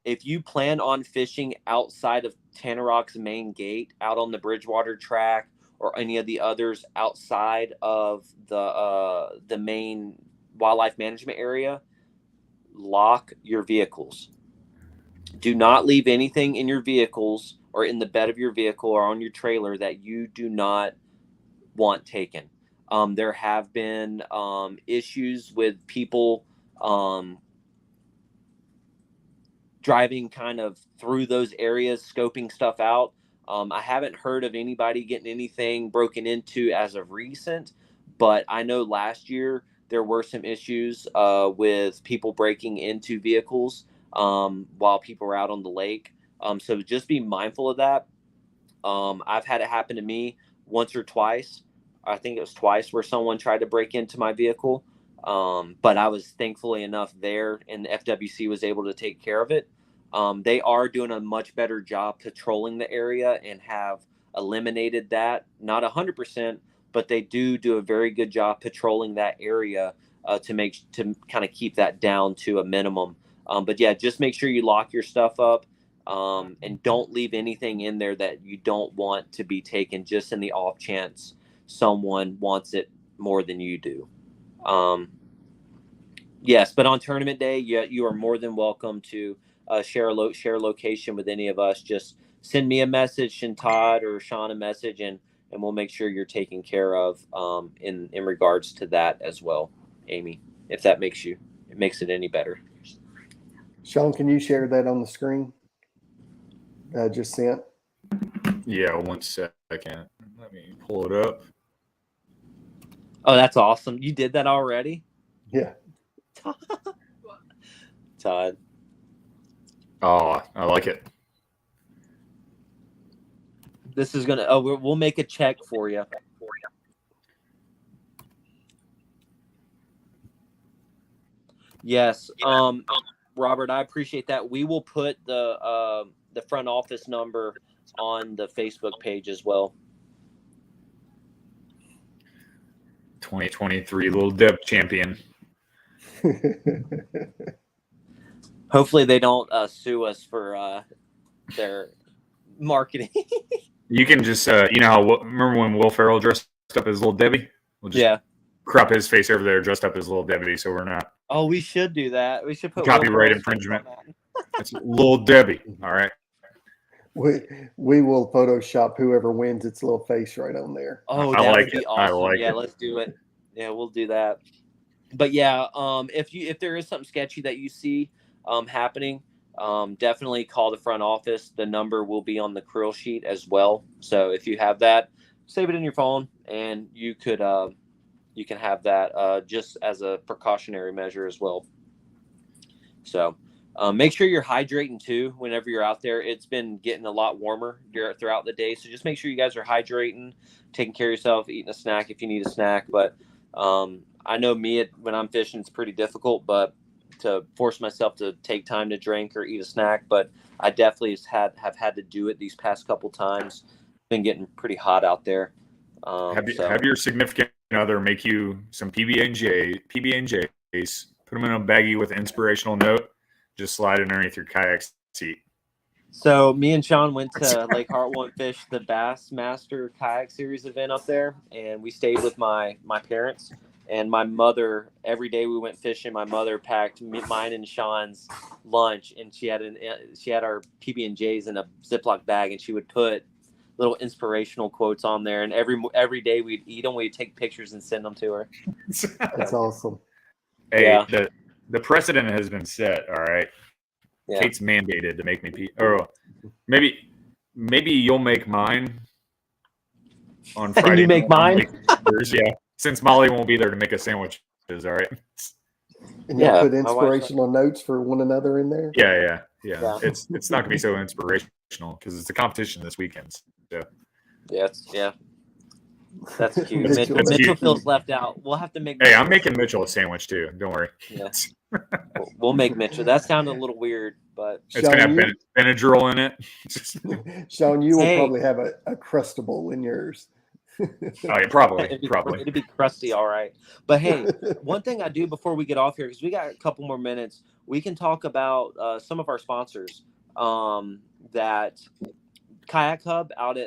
S1: If you plan on fishing outside of Tenoroc's main gate, out on the Bridgewater track or any of the others outside of the main wildlife management area, lock your vehicles. Do not leave anything in your vehicles or in the bed of your vehicle or on your trailer that you do not want taken. There have been issues with people driving kind of through those areas, scoping stuff out. I haven't heard of anybody getting anything broken into as of recent, but I know last year there were some issues with people breaking into vehicles while people were out on the lake. So just be mindful of that. I've had it happen to me once or twice. I think it was twice where someone tried to break into my vehicle. But I was thankfully enough there, and the FWC was able to take care of it. They are doing a much better job patrolling the area and have eliminated that. Not 100%, but they do a very good job patrolling that area to kind of keep that down to a minimum. But yeah, just make sure you lock your stuff up and don't leave anything in there that you don't want to be taken, just in the off chance someone wants it more than you do. Yes, but on tournament day, you are more than welcome to share location with any of us. Just send me a message, and Todd or Sean a message, and we'll make sure you're taken care of in regards to that as well, Amy. If that makes it any better.
S2: Sean, can you share that on the screen? Just sent.
S3: Yeah, 1 second. Let me pull it up.
S1: Oh, that's awesome! You did that already?
S2: Yeah.
S1: Todd.
S3: Oh, I like it.
S1: This is gonna. Oh, we'll make a check for you. Yes. Robert, I appreciate that. We will put the front office number on the Facebook page as well.
S3: 2023 Little Deb champion.
S1: Hopefully they don't sue us for their marketing.
S3: You can just, remember when Will Ferrell dressed up as Little Debbie? We'll just crop his face over there dressed up as Little Debbie, so we're not.
S1: Oh, we should do that. We should put
S3: copyright infringement. That's Little Debbie. All right.
S2: We will Photoshop whoever wins its little face right on there.
S1: Oh, that would be awesome. Yeah, let's do it. Yeah, we'll do that. But yeah, if there is something sketchy that you see happening, definitely call the front office. The number will be on the krill sheet as well. So if you have that, save it in your phone, and you can have that just as a precautionary measure as well. So make sure you're hydrating too whenever you're out there. It's been getting a lot warmer throughout the day, so just make sure you guys are hydrating, taking care of yourself, eating a snack if you need a snack. But I know when I'm fishing, it's pretty difficult, but to force myself to take time to drink or eat a snack. But I definitely have had to do it these past couple times. It's been getting pretty hot out there.
S3: Have your significant other make you some PB&Js, put them in a baggie with an inspirational note, just slide it underneath your kayak seat.
S1: So me and Sean went to Lake Hartwell and fished the Bassmaster Kayak Series event up there, and we stayed with my parents and my mother. Every day we went fishing, my mother packed mine and Sean's lunch, and she had our PB&Js in a Ziploc bag, and she would put little inspirational quotes on there, and every day we'd eat them, we'd take pictures and send them to her.
S2: That's awesome.
S3: Hey, yeah. The precedent has been set. All right. Yeah. Kate's mandated to make me maybe you'll make mine on Friday.
S1: And you make mine?
S3: Yeah. Since Molly won't be there to make us sandwiches, all right.
S2: And you put inspirational notes for one another in there?
S3: Yeah. It's not gonna be so inspirational. emotional because it's a competition this weekend. So.
S1: Yeah. That's cute.
S2: Mitchell.
S1: Mitchell feels left out. We'll have to make.
S3: Hey, I'm making Mitchell a sandwich too. Don't worry.
S1: Yeah, we'll make Mitchell. That sounded a little weird, but
S3: it's gonna have Benadryl in it.
S2: Sean, you will probably have a Crustable in yours.
S3: Oh, yeah, probably.
S1: It'd be crusty, all right. But hey, one thing I do before we get off here, because we got a couple more minutes, we can talk about some of our sponsors. That Kayak Hub out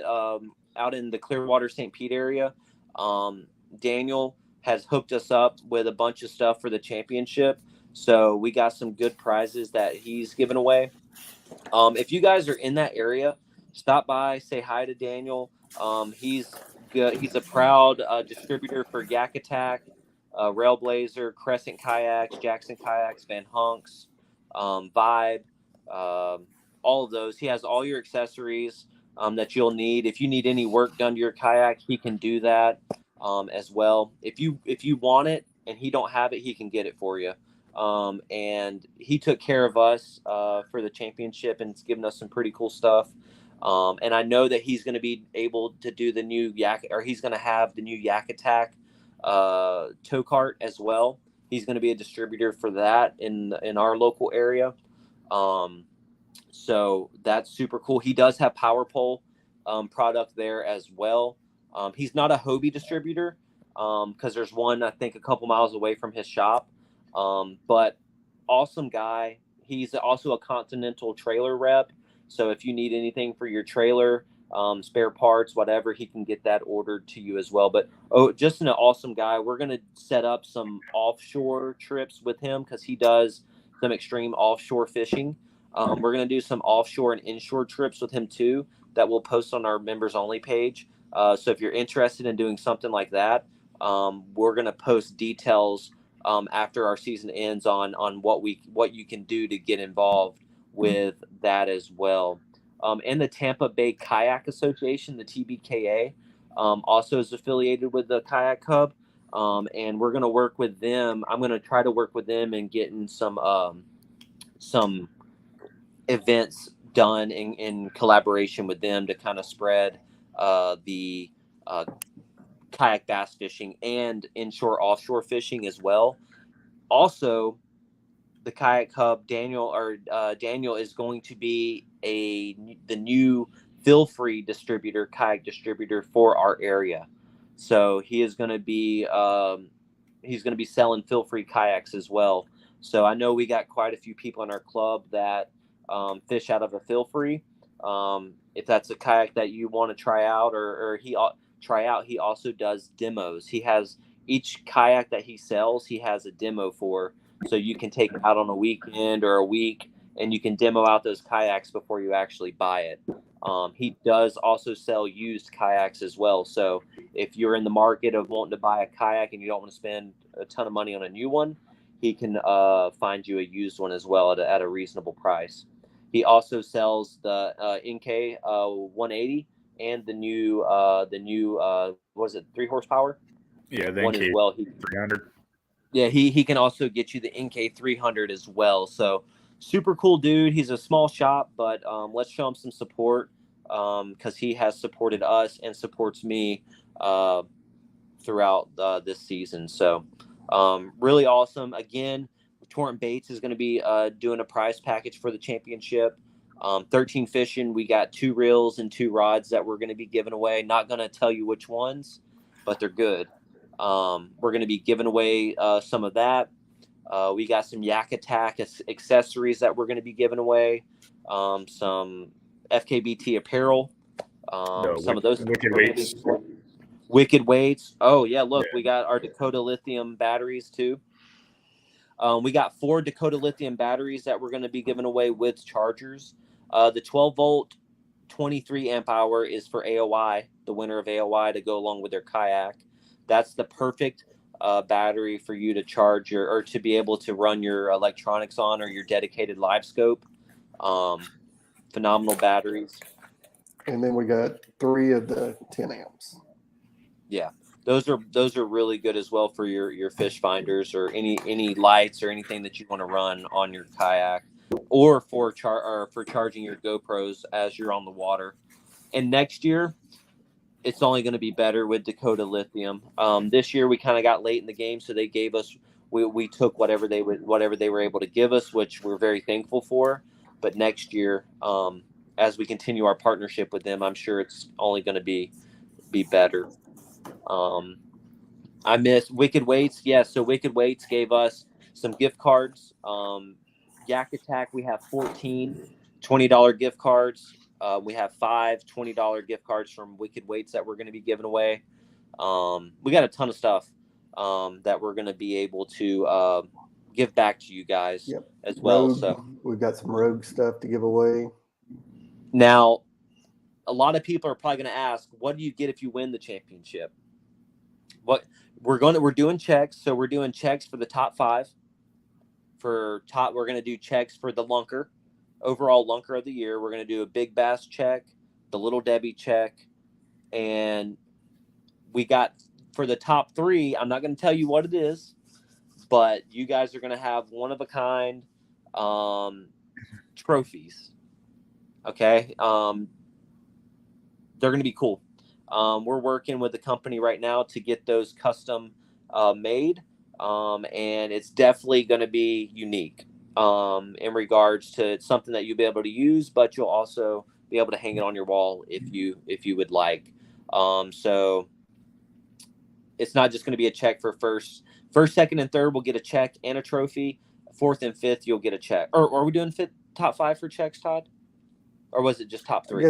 S1: in the Clearwater St. Pete area. Daniel has hooked us up with a bunch of stuff for the championship, so we got some good prizes that he's giving away. If you guys are in that area, stop by, say hi to Daniel. He's good. He's a proud distributor for Yak Attack, Railblazer, Crescent Kayaks, Jackson Kayaks, Van Hunks, Vibe, all of those. He has all your accessories that you'll need. If you need any work done to your kayak, he can do that as well. If you want it and he don't have it, he can get it for you. And he took care of us for the championship and it's given us some pretty cool stuff. And I know that he's going to be able to do the new he's going to have the new Yak Attack tow cart as well. He's going to be a distributor for that in our local area. So that's super cool. He does have Power Pole product there as well. He's not a Hobie distributor because there's one, I think, a couple miles away from his shop. But awesome guy. He's also a Continental trailer rep. So if you need anything for your trailer, spare parts, whatever, he can get that ordered to you as well. But just an awesome guy. We're going to set up some offshore trips with him because he does some extreme offshore fishing. We're going to do some offshore and inshore trips with him too that we'll post on our members only page. So if you're interested in doing something like that, we're going to post details after our season ends on what you can do to get involved with that as well. And the Tampa Bay Kayak Association, the TBKA, also is affiliated with the Kayak Hub. And we're going to work with them. I'm going to try to work with them and getting some events done in collaboration with them to kind of spread the kayak bass fishing and inshore offshore fishing as well. Also, the Kayak Hub, Daniel is going to be the new feel-free distributor, kayak distributor for our area. So he is going to be selling feel-free kayaks as well. So I know we got quite a few people in our club that fish out of a feel-free. If that's a kayak that you want to try out or he also does demos. He has each kayak that he sells, he has a demo for. So you can take it out on a weekend or a week and you can demo out those kayaks before you actually buy it. He does also sell used kayaks as well. So if you're in the market of wanting to buy a kayak and you don't want to spend a ton of money on a new one, he can find you a used one as well at a reasonable price. He also sells the NK 180 and the new was it 3 horsepower?
S3: Yeah, the
S1: one
S3: NK
S1: as well.
S3: 300.
S1: Yeah, he can also get you the NK 300 as well. So super cool dude. He's a small shop, but let's show him some support because he has supported us and supports me throughout this season. So really awesome. Again, Torrent Baits is going to be doing a prize package for the championship. 13 Fishing, we got 2 reels and 2 rods that we're going to be giving away. Not going to tell you which ones, but they're good. We're going to be giving away some of that. We got some Yak Attack accessories that we're going to be giving away. Some FKBT apparel. Some of those Wicked Weights. Oh yeah, look, we got our Dakota lithium batteries too. We got 4 Dakota lithium batteries that we're going to be giving away with chargers. The 12 volt 23 amp hour is for AOI, the winner of AOI, to go along with their kayak. That's the perfect battery for you to charge or to be able to run your electronics on or your dedicated live scope. Phenomenal batteries.
S2: And then we got 3 of the 10 amps.
S1: Yeah, those are really good as well for your fish finders or any lights or anything that you want to run on your kayak. or for charging your GoPros as you're on the water. And next year, it's only going to be better with Dakota Lithium. This year we kind of got late in the game, so they gave us we took whatever they were able to give us, which we're very thankful for. But next year, as we continue our partnership with them, I'm sure it's only going to be better. I miss Wicked Weights. Yes, so Wicked Weights gave us some gift cards. Yak Attack, we have 14 $20 gift cards. We have 5 $20 gift cards from Wicked Weights that we're going to be giving away. We got a ton of stuff that we're going to be able to give back to you guys as well.
S2: Rogue,
S1: so
S2: we've got some Rogue stuff to give away.
S1: Now, a lot of people are probably going to ask, what do you get if you win the championship? What we're doing checks. So we're doing checks for the top 5. We're going to do checks for the lunker, overall lunker of the year. We're going to do a big bass check, the Little Debbie check, and we got for the top 3. I'm not going to tell you what it is, but you guys are going to have one of a kind trophies. Okay, they're going to be cool. We're working with the company right now to get those custom made. And it's definitely going to be unique in regards to something that you'll be able to use, but you'll also be able to hang it on your wall if you would like. So it's not just going to be a check for first, second, and third. We'll get a check and a trophy. 4th and 5th, you'll get a check. Or are we doing top 5 for checks, Todd? Or was it just top 3?
S2: I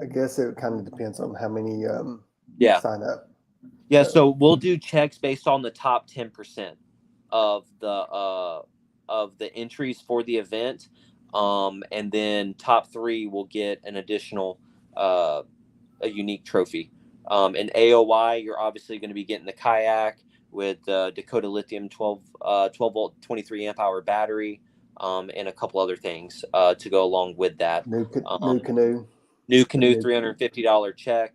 S2: guess it kind of depends on how many sign up.
S1: Yeah, so we'll do checks based on the top 10% of the entries for the event, and then top 3 will get an additional a unique trophy. In AOY, you're obviously going to be getting the kayak with Dakota Lithium 12 volt 23 amp hour battery, and a couple other things to go along with that.
S2: New canoe
S1: $350 check.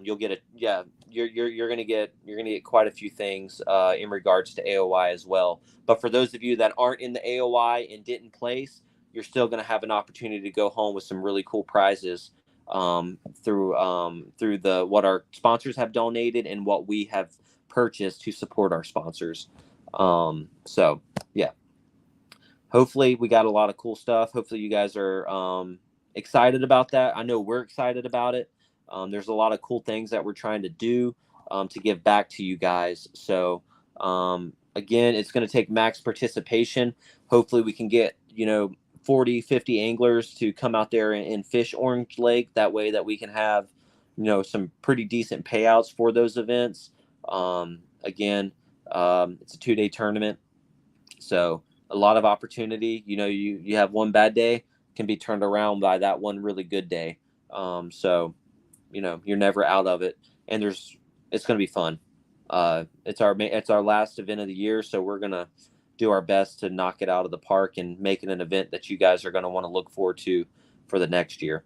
S1: You'll get you're gonna get quite a few things in regards to AOY as well. But for those of you that aren't in the AOY and didn't place, you're still gonna have an opportunity to go home with some really cool prizes through what our sponsors have donated and what we have purchased to support our sponsors. So yeah, hopefully we got a lot of cool stuff. Hopefully you guys are excited about that. I know we're excited about it. There's a lot of cool things that we're trying to do to give back to you guys. So again, it's going to take max participation. Hopefully we can get 40, 50 anglers to come out there and fish Orange Lake. That way that we can have some pretty decent payouts for those events. Again, it's a 2-day tournament, so a lot of opportunity. You have one bad day, can be turned around by that one really good day. So you're never out of it, and it's going to be fun. It's our last event of the year, so we're going to do our best to knock it out of the park and make it an event that you guys are going to want to look forward to for the next year.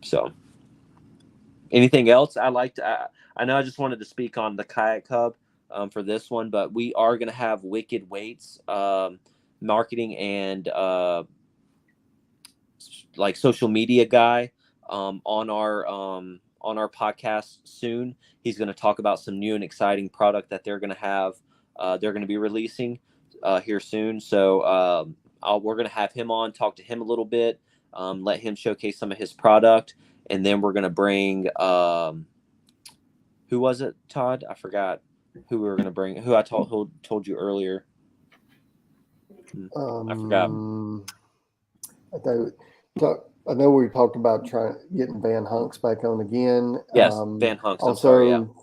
S1: So anything else I know I just wanted to speak on the Kayak Hub for this one, but we are going to have Wicked Weights marketing and like social media guy on our podcast soon. He's going to talk about some new and exciting product that they're going to have. They're going to be releasing here soon. So we're going to have him on, talk to him a little bit, let him showcase some of his product, and then we're going to bring who was it, Todd? I forgot who we were going to bring. Who I told you earlier. I forgot.
S2: I know we talked about getting Van Hunks back on again.
S1: Yes, Van Hunks.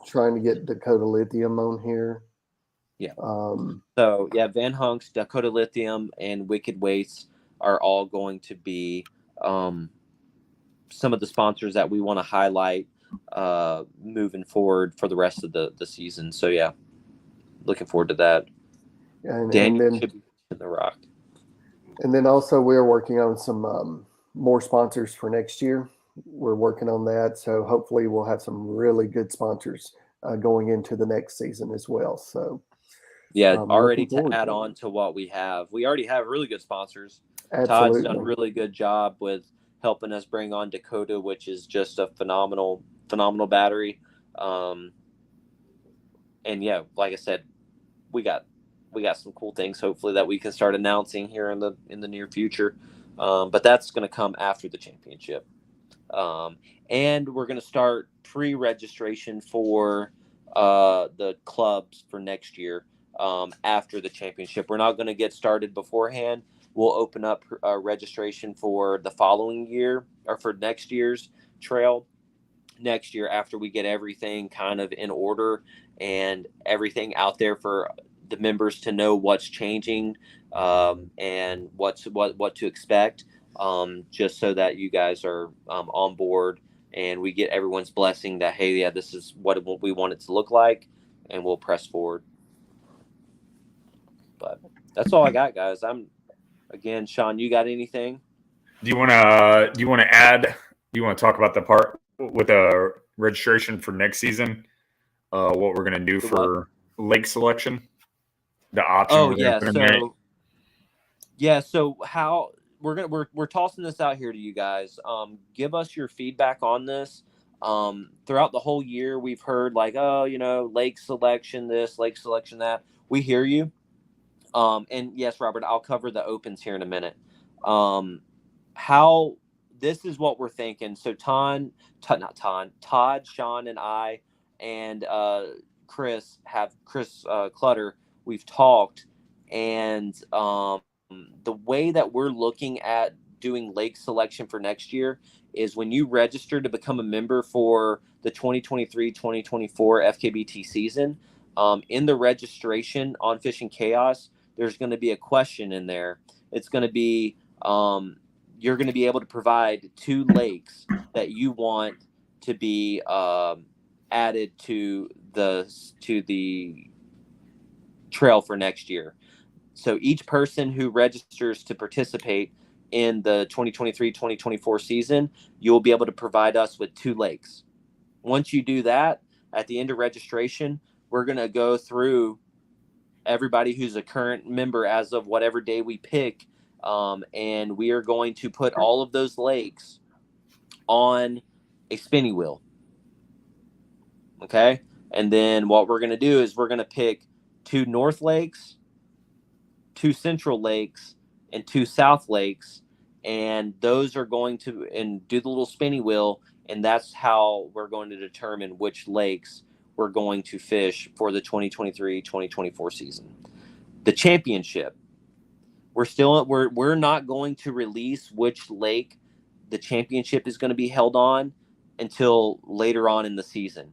S2: Trying to get Dakota Lithium on here.
S1: Yeah. So yeah, Van Hunks, Dakota Lithium, and Wicked Weights are all going to be some of the sponsors that we want to highlight moving forward for the rest of the season. So yeah, looking forward to that.
S2: And
S1: Daniel
S2: then,
S1: should be in the rock.
S2: And then also we're working on some more sponsors for next year. We're working on that, so hopefully we'll have some really good sponsors going into the next season as well. So
S1: Yeah, already
S2: looking
S1: to
S2: forward
S1: add
S2: to it.
S1: on to what we have, we already have really good sponsors. Todd's
S2: Absolutely.
S1: done a really good job with helping us bring on Dakota, which is just a phenomenal battery. And yeah, like I said, we got some cool things hopefully that we can start announcing here in the near future. But that's going to come after the championship. And we're going to start pre-registration for the clubs for next year after the championship. We're not going to get started beforehand. We'll open up registration for the following year or for next year's trail next year after we get everything kind of in order and everything out there for the members to know what's changing and what to expect, just so that you guys are on board and we get everyone's blessing that, hey, yeah, this is what we want it to look like, and we'll press forward. But that's all I got, guys. Again, Sean, you got anything?
S3: Do you want to add? Do you want to talk about the part with the registration for next season? What we're going to do for lake selection? The option.
S1: Oh yeah, so how we're tossing this out here to you guys. Give us your feedback on this. Throughout the whole year, we've heard like, oh, lake selection this, lake selection that. We hear you. And yes, Robert, I'll cover the opens here in a minute. How this is what we're thinking. So Todd, Sean, and I, and Chris Clutter. We've talked, and the way that we're looking at doing lake selection for next year is when you register to become a member for the 2023-2024 FKBT season. In the registration on Fishing Chaos, there's going to be a question in there. It's going to be you're going to be able to provide 2 lakes that you want to be added to the trail for next year. So each person who registers to participate in the 2023-2024 season, you'll be able to provide us with 2 lakes. Once you do that, at the end of registration, we're going to go through everybody who's a current member as of whatever day we pick, and we are going to put all of those lakes on a spinny wheel. Okay? And then what we're going to do is we're going to pick 2 north lakes, 2 central lakes, and 2 south lakes, and those are going to do the little spinny wheel, and that's how we're going to determine which lakes we're going to fish for the 2023-2024 season. The championship, we're not going to release which lake the championship is going to be held on until later on in the season.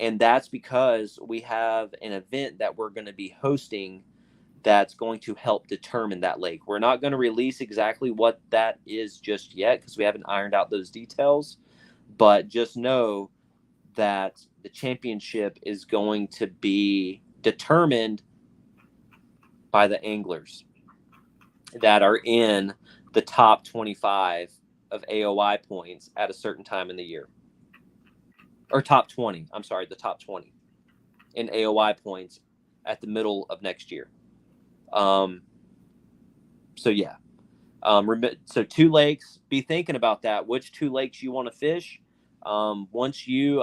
S1: And that's because we have an event that we're going to be hosting that's going to help determine that lake. We're not going to release exactly what that is just yet because we haven't ironed out those details, but just know that the championship is going to be determined by the anglers that are in the top 25 of AOI points at a certain time in the year. Or top 20. I'm sorry, the top 20 in AOI points at the middle of next year. So yeah. So 2 lakes. Be thinking about that. Which 2 lakes you want to fish. Once you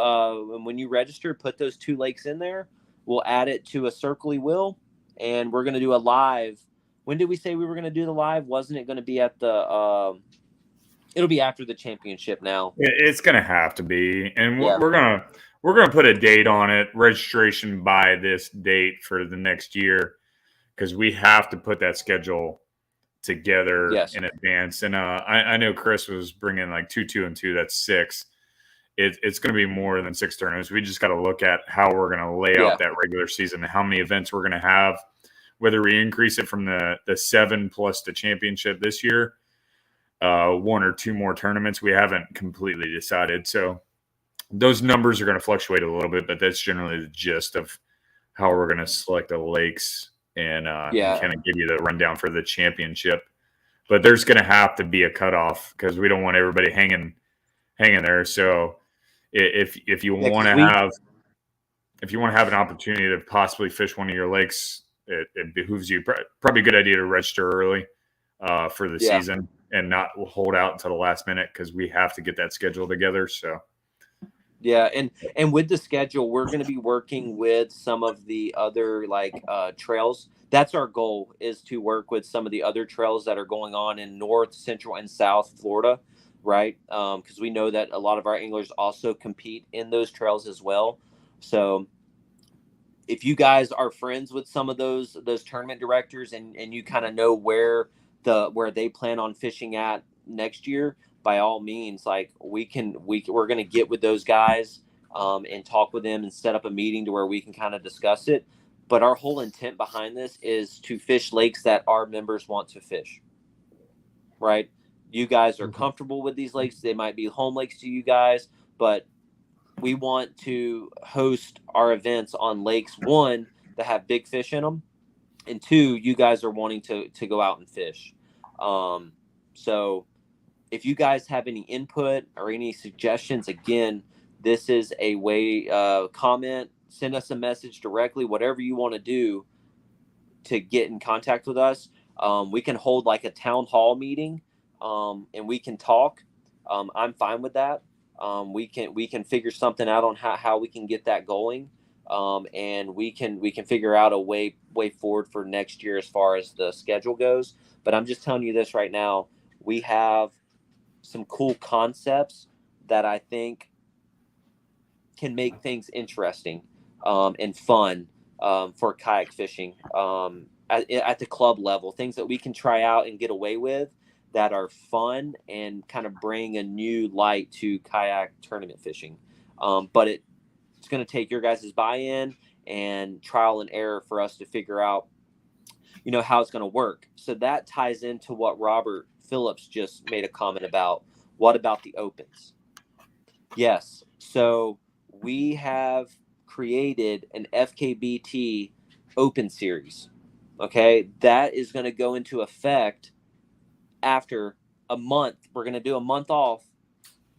S1: when you register, put those 2 lakes in there. We'll add it to a circly wheel, and we're going to do a live. When did we say we were going to do the live? Wasn't it going to be at the it'll be after the championship now.
S3: It's going to have to be, and we're going to put a date on it, registration by this date for the next year, because we have to put that schedule together in advance. And I know Chris was bringing like 2, 2, and 2. That's 6. It's going to be more than 6 tournaments. We just got to look at how we're going to lay out that regular season and how many events we're going to have, whether we increase it from the 7 plus the championship this year, 1 or 2 more tournaments. We haven't completely decided. So those numbers are going to fluctuate a little bit, but that's generally the gist of how we're going to select the lakes and kind of give you the rundown for the championship. But there's going to have to be a cutoff because we don't want everybody hanging there. So if you want to have an opportunity to possibly fish one of your lakes it behooves you. Probably a good idea to register early for the season and not hold out until the last minute, because we have to get that schedule together. So.
S1: Yeah, and with the schedule, we're going to be working with some of the other trails. That's our goal, is to work with some of the other trails that are going on in North, Central, and South Florida, right? Because we know that a lot of our anglers also compete in those trails as well. So if you guys are friends with some of those tournament directors, and you kind of know where they plan on fishing at next year, by all means, like we're going to get with those guys and talk with them and set up a meeting to where we can kind of discuss it. But our whole intent behind this is to fish lakes that our members want to fish, right? You guys are comfortable with these lakes. They might be home lakes to you guys, but we want to host our events on lakes, one, that have big fish in them, and two, you guys are wanting to go out and fish. So if you guys have any input or any suggestions, again, this is a way, comment, send us a message directly, whatever you want to do to get in contact with us. We can hold like a town hall meeting, and we can talk. I'm fine with that. We can figure something out on how we can get that going. And we can figure out a way forward for next year as far as the schedule goes. But I'm just telling you this right now, we have some cool concepts that I think can make things interesting and fun for kayak fishing at the club level, things that we can try out and get away with that are fun and kind of bring a new light to kayak tournament fishing. But it's going to take your guys' buy-in and trial and error for us to figure out, how it's going to work. So that ties into what Robert Phillips just made a comment about. What about the opens? Yes. So we have created an FKBT Open Series. Okay. That is going to go into effect after a month. We're going to do a month off.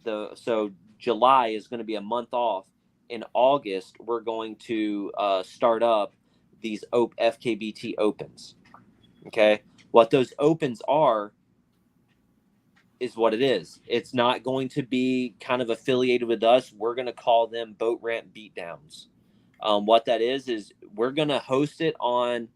S1: So July is going to be a month off. In August, we're going to start up these FKBT Opens. Okay. What those opens are is what it is. It's not going to be kind of affiliated with us. We're going to call them boat ramp beatdowns. What that is we're going to host it on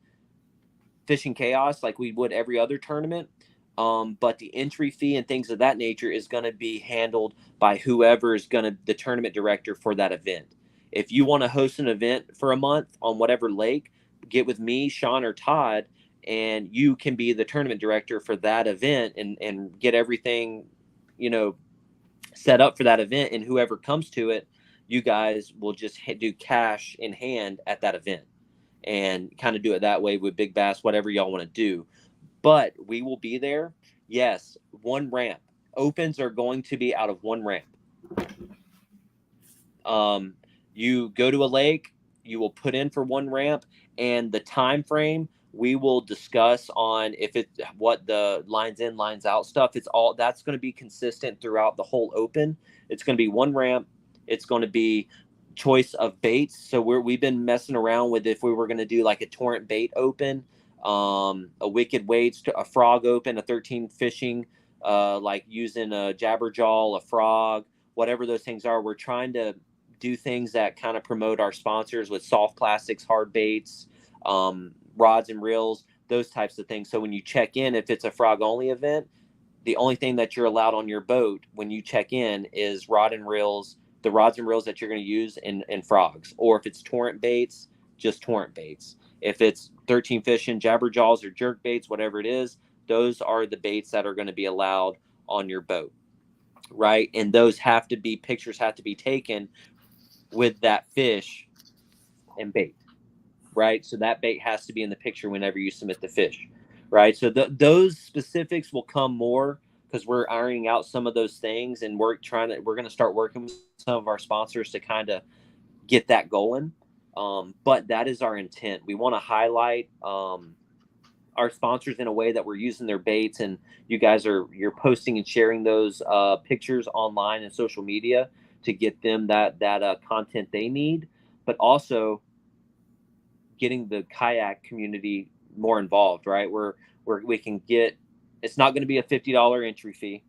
S1: Fishing Chaos like we would every other tournament. But the entry fee and things of that nature is going to be handled by whoever is the tournament director for that event. If you want to host an event for a month on whatever lake, get with me, Sean, or Todd, and you can be the tournament director for that event and get everything, set up for that event. And whoever comes to it, you guys will just do cash in hand at that event and kind of do it that way with big bass, whatever y'all want to do. But we will be there. Yes, one ramp. Opens are going to be out of one ramp. You go to a lake, you will put in for one ramp, and the time frame we will discuss on what the lines in, lines out stuff. That's going to be consistent throughout the whole open. It's going to be one ramp. It's going to be choice of baits. So we've been messing around with if we were going to do like a torrent bait open, a wicked weights, a frog open, a 13 fishing, like using a jabberjaw, a frog, whatever those things are. We're trying to do things that kind of promote our sponsors with soft plastics, hard baits, rods and reels, those types of things. So when you check in, if it's a frog only event, the only thing that you're allowed on your boat when you check in is the rods and reels that you're going to use in frogs. Or if it's torrent baits, just torrent baits. If it's 13 fishing, jabberjaws or jerk baits, whatever it is, those are the baits that are going to be allowed on your boat, right? And those pictures have to be taken with that fish and bait, right? So that bait has to be in the picture whenever you submit the fish, right? So those specifics will come more because we're ironing out some of those things, and we're going to start working with some of our sponsors to kind of get that going. But that is our intent. We want to highlight our sponsors in a way that we're using their baits, and you guys you're posting and sharing those pictures online and social media to get them that content they need. But also, getting the kayak community more involved, right? We can get, it's not going to be a $50 entry fee,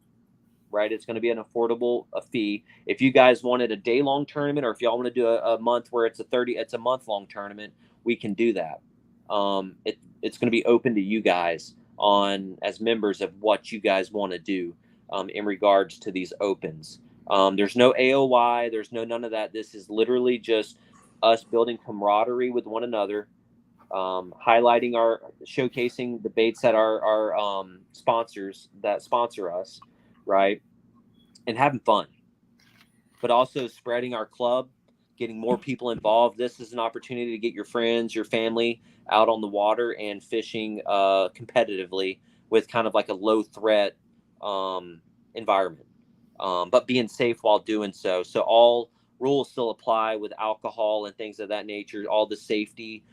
S1: right? It's going to be an affordable fee. If you guys wanted a day-long tournament, or if y'all want to do a month where it's a month-long tournament, we can do that. It's going to be open to you guys on as members of what you guys want to do in regards to these opens. There's no AOY. There's none of that. This is literally just us building camaraderie with one another, showcasing the baits that our sponsors that sponsor us, right? And having fun, but also spreading our club, getting more people involved. This is an opportunity to get your friends, your family out on the water and fishing competitively with kind of like a low threat environment, but being safe while doing so. So all rules still apply with alcohol and things of that nature. All the safety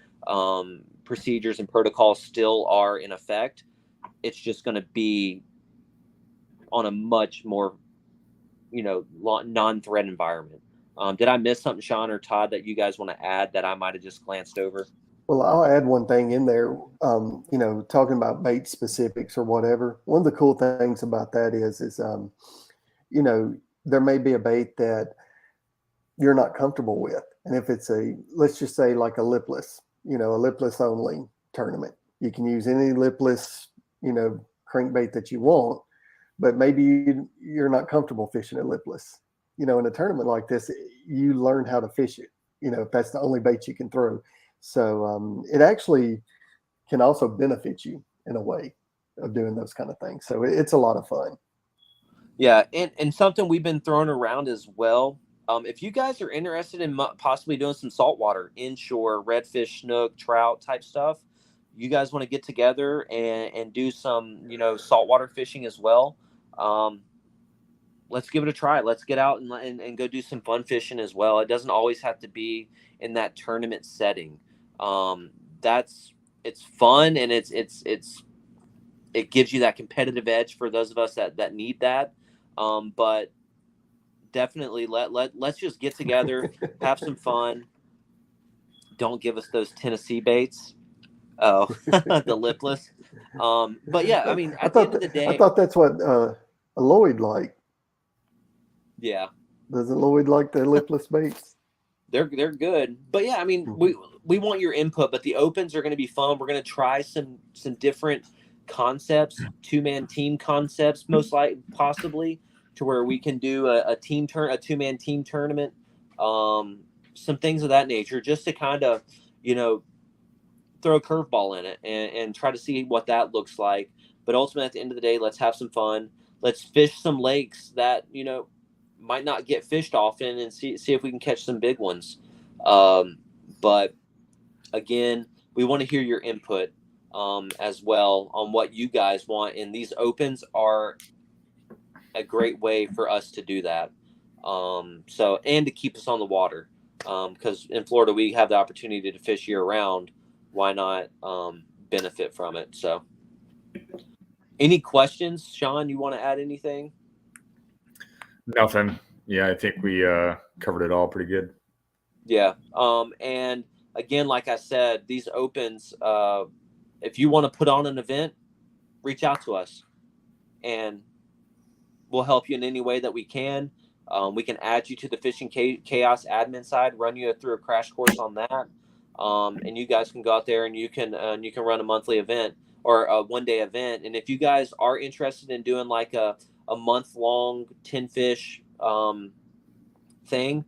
S1: procedures and protocols still are in effect. It's just going to be on a much more, non-threat environment. Did I miss something, Sean or Todd, that you guys want to add that I might have just glanced over?
S2: Well, I'll add one thing in there. Talking about bait specifics or whatever. One of the cool things about that is there may be a bait that you're not comfortable with, and if it's let's just say like a lipless, a lipless only tournament, you can use any lipless, crankbait that you want, but maybe you're not comfortable fishing a lipless. In a tournament like this, you learn how to fish it, if that's the only bait you can throw. So it actually can also benefit you in a way of doing those kind of things. So it's a lot of fun.
S1: Yeah, and something we've been throwing around as well. If you guys are interested in possibly doing some saltwater, inshore, redfish, snook, trout type stuff, you guys want to get together and do some, saltwater fishing as well. Let's give it a try. Let's get out and go do some fun fishing as well. It doesn't always have to be in that tournament setting. It's fun, and it gives you that competitive edge for those of us that need that. But definitely let's just get together, have some fun. Don't give us those Tennessee baits. Oh, the lipless. But yeah, I mean, at the end of the day,
S2: I thought that's what Lloyd liked.
S1: Yeah.
S2: Doesn't Lloyd like the lipless baits?
S1: They're good. But yeah, I mean, we want your input, but the opens are going to be fun. We're going to try some different concepts, two-man team concepts, most likely possibly, to where we can do a two-man team tournament, some things of that nature, just to kind of, throw a curveball in it and try to see what that looks like. But ultimately, at the end of the day, let's have some fun. Let's fish some lakes that, might not get fished often, and see if we can catch some big ones. But again, we want to hear your input as well on what you guys want. And these opens are a great way for us to do that. And to keep us on the water. Because in Florida, we have the opportunity to fish year round. Why not benefit from it? So any questions, Sean, you want to add anything?
S3: Nothing. Yeah, I think we covered it all pretty good.
S1: Yeah. And again, like I said, these opens, if you want to put on an event, reach out to us and we'll help you in any way that we can. We can add you to the Fishing Chaos admin side, run you through a crash course on that. And you guys can go out there and you can run a monthly event or a one-day event. And if you guys are interested in doing like a month-long 10 fish thing,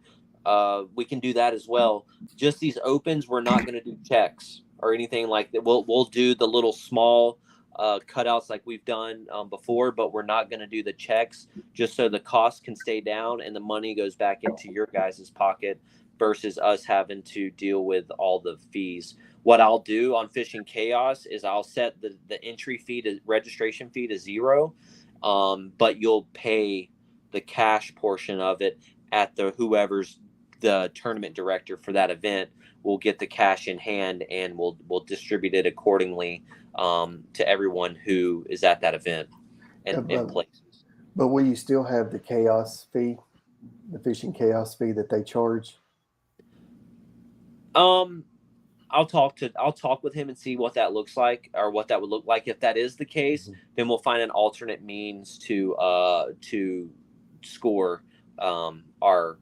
S1: we can do that as well. Just these opens, we're not going to do checks or anything like that. We'll do the little small cutouts like we've done before, but we're not going to do the checks, just so the cost can stay down and the money goes back into your guys' pocket versus us having to deal with all the fees. What I'll do on Fishing Chaos is I'll set the entry fee to registration fee to $0. But you'll pay the cash portion of it at whoever's the tournament director for that event will get the cash in hand, and we'll distribute it accordingly to everyone who is at that event and places.
S2: But will you still have the chaos fee, the Fishing Chaos fee that they charge?
S1: I'll talk with him and see what that looks like, or what that would look like. If that is the case, then we'll find an alternate means to score the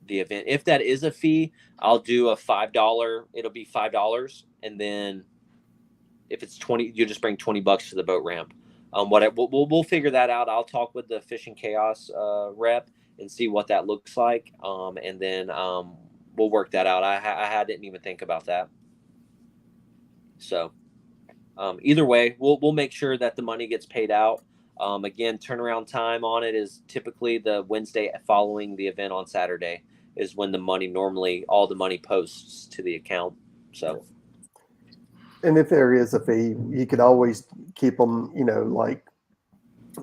S1: event. If that is a fee, I'll do a $5. It'll be $5, and then if it's 20, you just bring $20 to the boat ramp. We'll figure that out. I'll talk with the Fishing Chaos rep and see what that looks like, and then we'll work that out. I didn't even think about that. So either way, we'll make sure that the money gets paid out. Again, turnaround time on it is typically the Wednesday following the event on Saturday is when all the money posts to the account. So.
S2: And if there is a fee, you could always keep them, like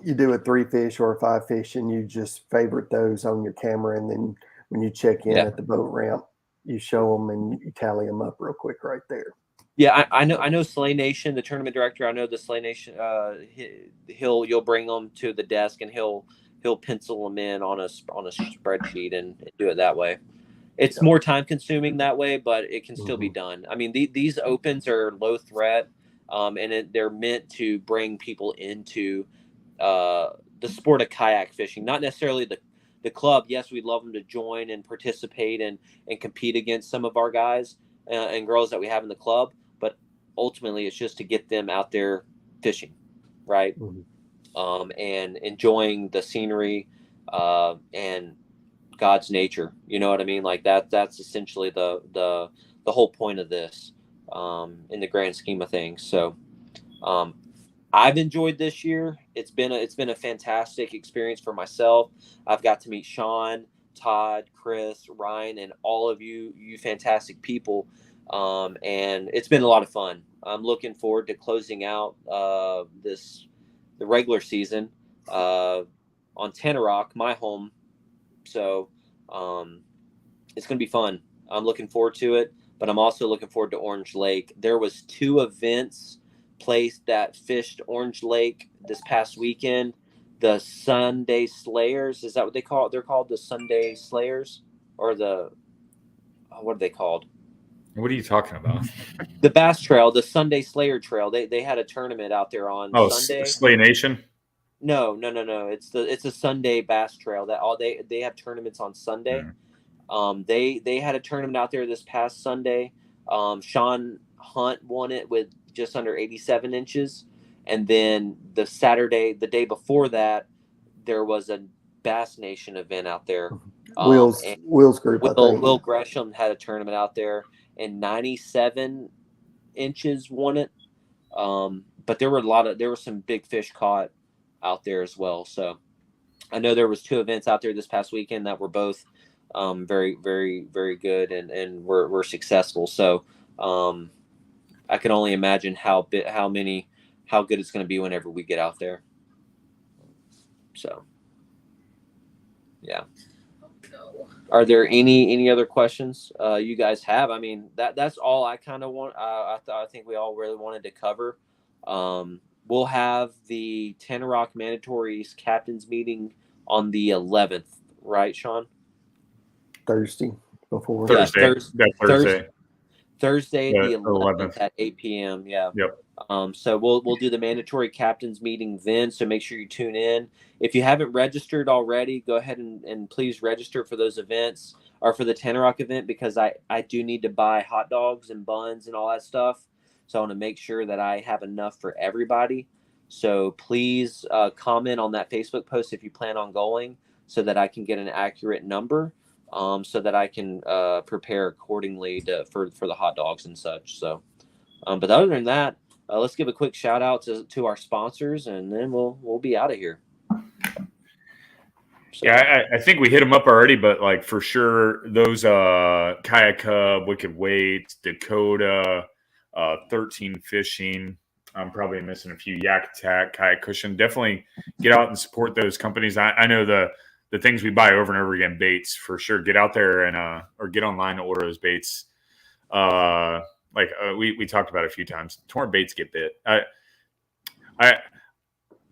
S2: you do a 3 fish or a 5 fish, and you just favorite those on your camera. And then when you check in at the boat ramp, you show them and you tally them up real quick right there.
S1: Yeah, I know Slay Nation, the tournament director. I know the Slay Nation. You'll bring them to the desk and he'll pencil them in on a spreadsheet and do it that way. It's more time consuming that way, but it can still be done. I mean, these opens are low threat, and they're meant to bring people into the sport of kayak fishing, not necessarily the club. Yes, we'd love them to join and participate and compete against some of our guys and girls that we have in the club, but ultimately it's just to get them out there fishing, right? And enjoying the scenery and God's nature. You know what I mean? Like that's essentially the whole point of this in the grand scheme of things. So I've enjoyed this year. It's been a fantastic experience for myself. I've got to meet Sean, Todd, Chris, Ryan, and all of you fantastic people. And it's been a lot of fun. I'm looking forward to closing out the regular season on Tenoroc, my home. So it's going to be fun. I'm looking forward to it, but I'm also looking forward to Orange Lake. There was 2 events placed that fished Orange Lake this past weekend. The Sunday Slayers, is that what they call it? They're called the Sunday Slayers, or what are they called?
S3: What are you talking about?
S1: The Bass Trail, the Sunday Slayer Trail. They had a tournament out there on Sunday.
S3: Slay Nation.
S1: No. It's a Sunday Bass Trail that they have tournaments on Sunday. They had a tournament out there this past Sunday. Sean Hunt won it with just under 87 inches. And then the day before that, there was a Bass Nation event out there.
S2: Will's group.
S1: Will Gresham had a tournament out there, and 97 inches won it. But there were some big fish caught out there as well. So I know there was 2 events out there this past weekend that were both very, very, very good and were successful. So I can only imagine how good it's going to be whenever we get out there. So yeah. Are there any other questions you guys have? I mean, that's all I kind of want. I think we all really wanted to cover. We'll have the Tenoroc Mandatories captains meeting on the 11th, right, Sean?
S2: Thursday before.
S1: Thursday the 11th at 8 p.m. Yeah.
S3: Yep.
S1: So we'll do the mandatory captains meeting then. So make sure you tune in. If you haven't registered already, go ahead and please register for those events, or for the Tenoroc event, because I do need to buy hot dogs and buns and all that stuff. So I want to make sure that I have enough for everybody. So please comment on that Facebook post if you plan on going, so that I can get an accurate number, so that I can prepare accordingly for the hot dogs and such. So, but other than that, let's give a quick shout out to our sponsors, and then we'll be out of here. So.
S3: Yeah, I think we hit them up already, but like for sure, those Kayak Hub, Wicked Weights, Dakota, 13 Fishing. I'm probably missing a few. Yak Attack, Kayak Cushion. Definitely get out and support those companies. I know the things we buy over and over again. Baits for sure. Get out there and or get online to order those baits. We talked about it a few times. Torn baits get bit.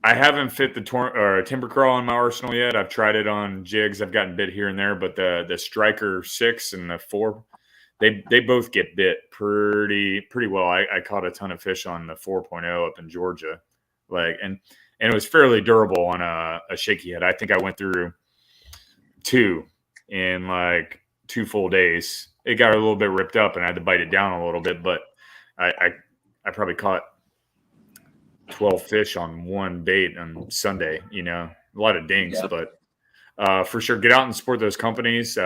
S3: I haven't fit the timber crawl in my arsenal yet. I've tried it on jigs. I've gotten bit here and there, but the Striker 6 and the 4 they both get bit pretty well. I caught a ton of fish on the 4.0 up in Georgia, and it was fairly durable on a shaky head. I think I went through 2 in 2 full days. It got a little bit ripped up and I had to bite it down a little bit, but I probably caught 12 fish on one bait on Sunday, a lot of dings, but for sure, get out and support those companies.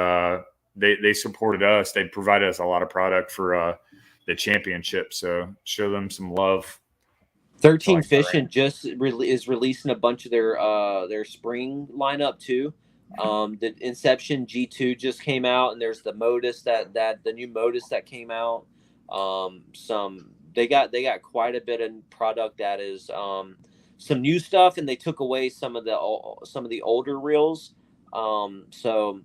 S3: They supported us. They provided us a lot of product for the championship. So show them some love.
S1: 13 Fishing just is releasing a bunch of their spring lineup too. The Inception G2 just came out, and there's the Modus that the new Modus that came out. They got quite a bit of product that is some new stuff, and they took away some of the older reels. So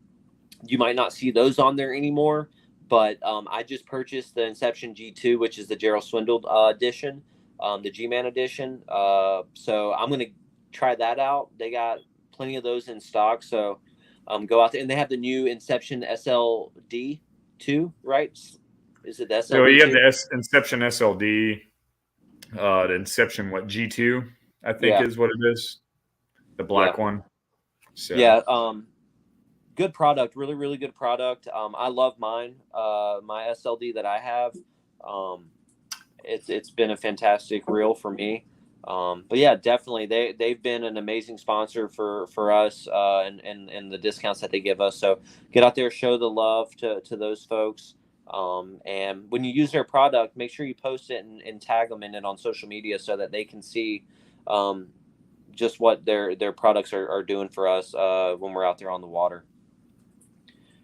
S1: you might not see those on there anymore. But I just purchased the Inception G2, which is the Gerald Swindled edition, the G-Man edition. So I'm gonna try that out. They got plenty of those in stock. So go out there, and they have the new Inception SLD 2, right? Is it the SLD?
S3: So you have the Inception SLD, the Inception G2, I think is what it is, the black one. So.
S1: Yeah, good product, really, really good product. I love mine, my SLD that I have. It's been a fantastic reel for me. But yeah, definitely they've been an amazing sponsor for us, and the discounts that they give us. So get out there, show the love to those folks. And when you use their product, make sure you post it and tag them in it on social media so that they can see just what their products are doing for us when we're out there on the water.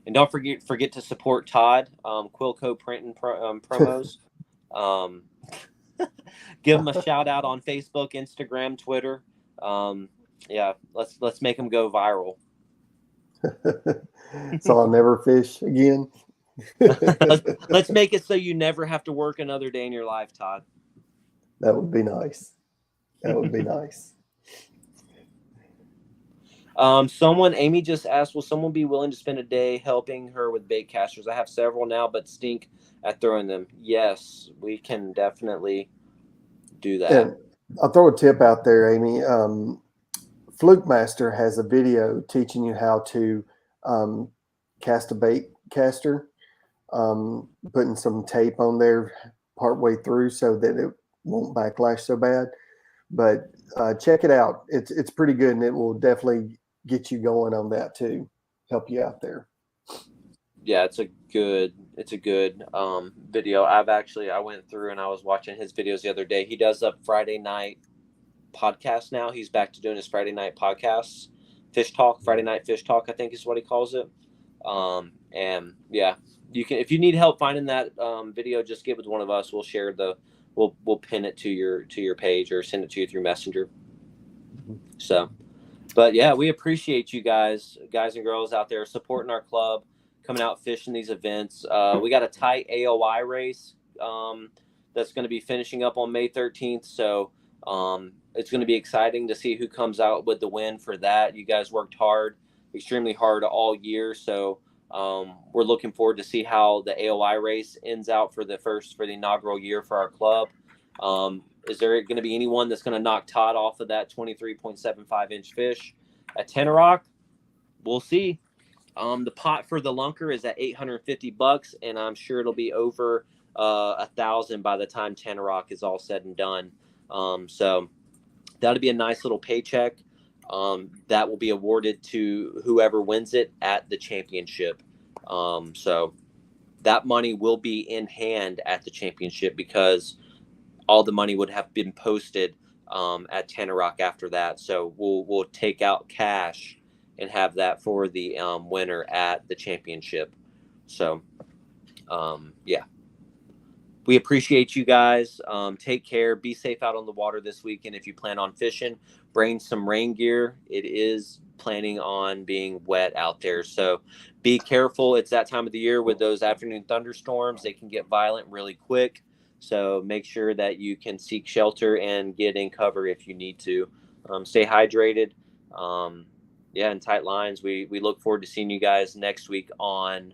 S1: And don't forget to support Todd, Quilco Print and Promos. Give him a shout out on Facebook, Instagram, Twitter. Let's make him go viral.
S2: So I'll never fish again.
S1: let's make it so you never have to work another day in your life, Todd.
S2: That would be nice. Nice.
S1: Amy just asked, will someone be willing to spend a day helping her with bait casters? I have several now, but stink at throwing them. Yes, we can definitely do that.
S2: Yeah, I'll throw a tip out there, Amy. Fluke Master has a video teaching you how to cast a bait caster, putting some tape on there partway through so that it won't backlash so bad. But check it out. It's pretty good, and it will definitely get you going on that too. Help you out there.
S1: Yeah, it's a good video. I went through and I was watching his videos the other day. He does a Friday night podcast now. He's back to doing his Friday night podcasts. Fish Talk, Friday Night Fish Talk, I think is what he calls it. And yeah, you can, if you need help finding that video, just get with one of us. We'll share we'll pin it to your page or send it to you through Messenger. So, but yeah, we appreciate you guys and girls out there supporting our club, coming out fishing these events. We got a tight AOI race that's going to be finishing up on May 13th. So it's going to be exciting to see who comes out with the win for that. You guys worked extremely hard all year. So we're looking forward to see how the AOI race ends out for the inaugural year for our club. Is there going to be anyone that's going to knock Todd off of that 23.75 inch fish at Tenoroc? We'll see. The pot for the lunker is at $850, and I'm sure it'll be over $1,000 by the time Tenoroc is all said and done. So that'll be a nice little paycheck. That will be awarded to whoever wins it at the championship. So that money will be in hand at the championship because all the money would have been posted at Tenoroc after that. So we'll take out cash and have that for the winner at the championship. So yeah. We appreciate you guys. Take care. Be safe out on the water this weekend. If you plan on fishing, bring some rain gear. It is planning on being wet out there. So be careful. It's that time of the year with those afternoon thunderstorms. They can get violent really quick. So make sure that you can seek shelter and get in cover if you need to. Stay hydrated. And tight lines. We look forward to seeing you guys next week on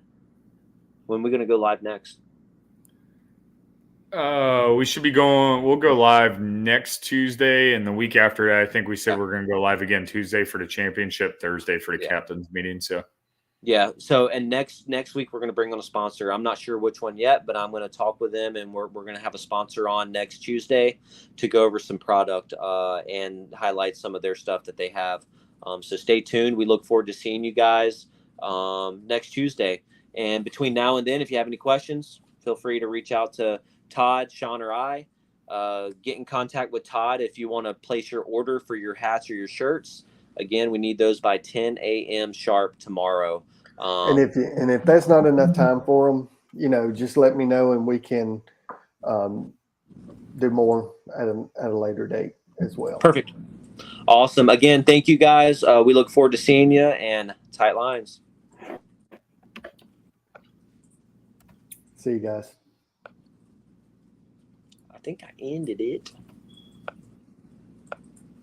S1: When are we going to go live next?
S3: We should be going. We'll go live next Tuesday, and the week after that, I think we said we're going to go live again Tuesday for the championship, Thursday for the captain's meeting. So,
S1: yeah. So, and next week we're going to bring on a sponsor. I'm not sure which one yet, but I'm going to talk with them, and we're going to have a sponsor on next Tuesday to go over some product and highlight some of their stuff that they have. So stay tuned. We look forward to seeing you guys next Tuesday. And between now and then, if you have any questions, feel free to reach out to Todd, Sean, or I. Get in contact with Todd if you want to place your order for your hats or your shirts. Again, we need those by 10 a.m. sharp tomorrow.
S2: And if that's not enough time for them, you know, just let me know and we can do more at a later date as well.
S1: Perfect. Awesome. Again, thank you guys. We look forward to seeing you, and tight lines.
S2: See you guys.
S1: I think I ended it.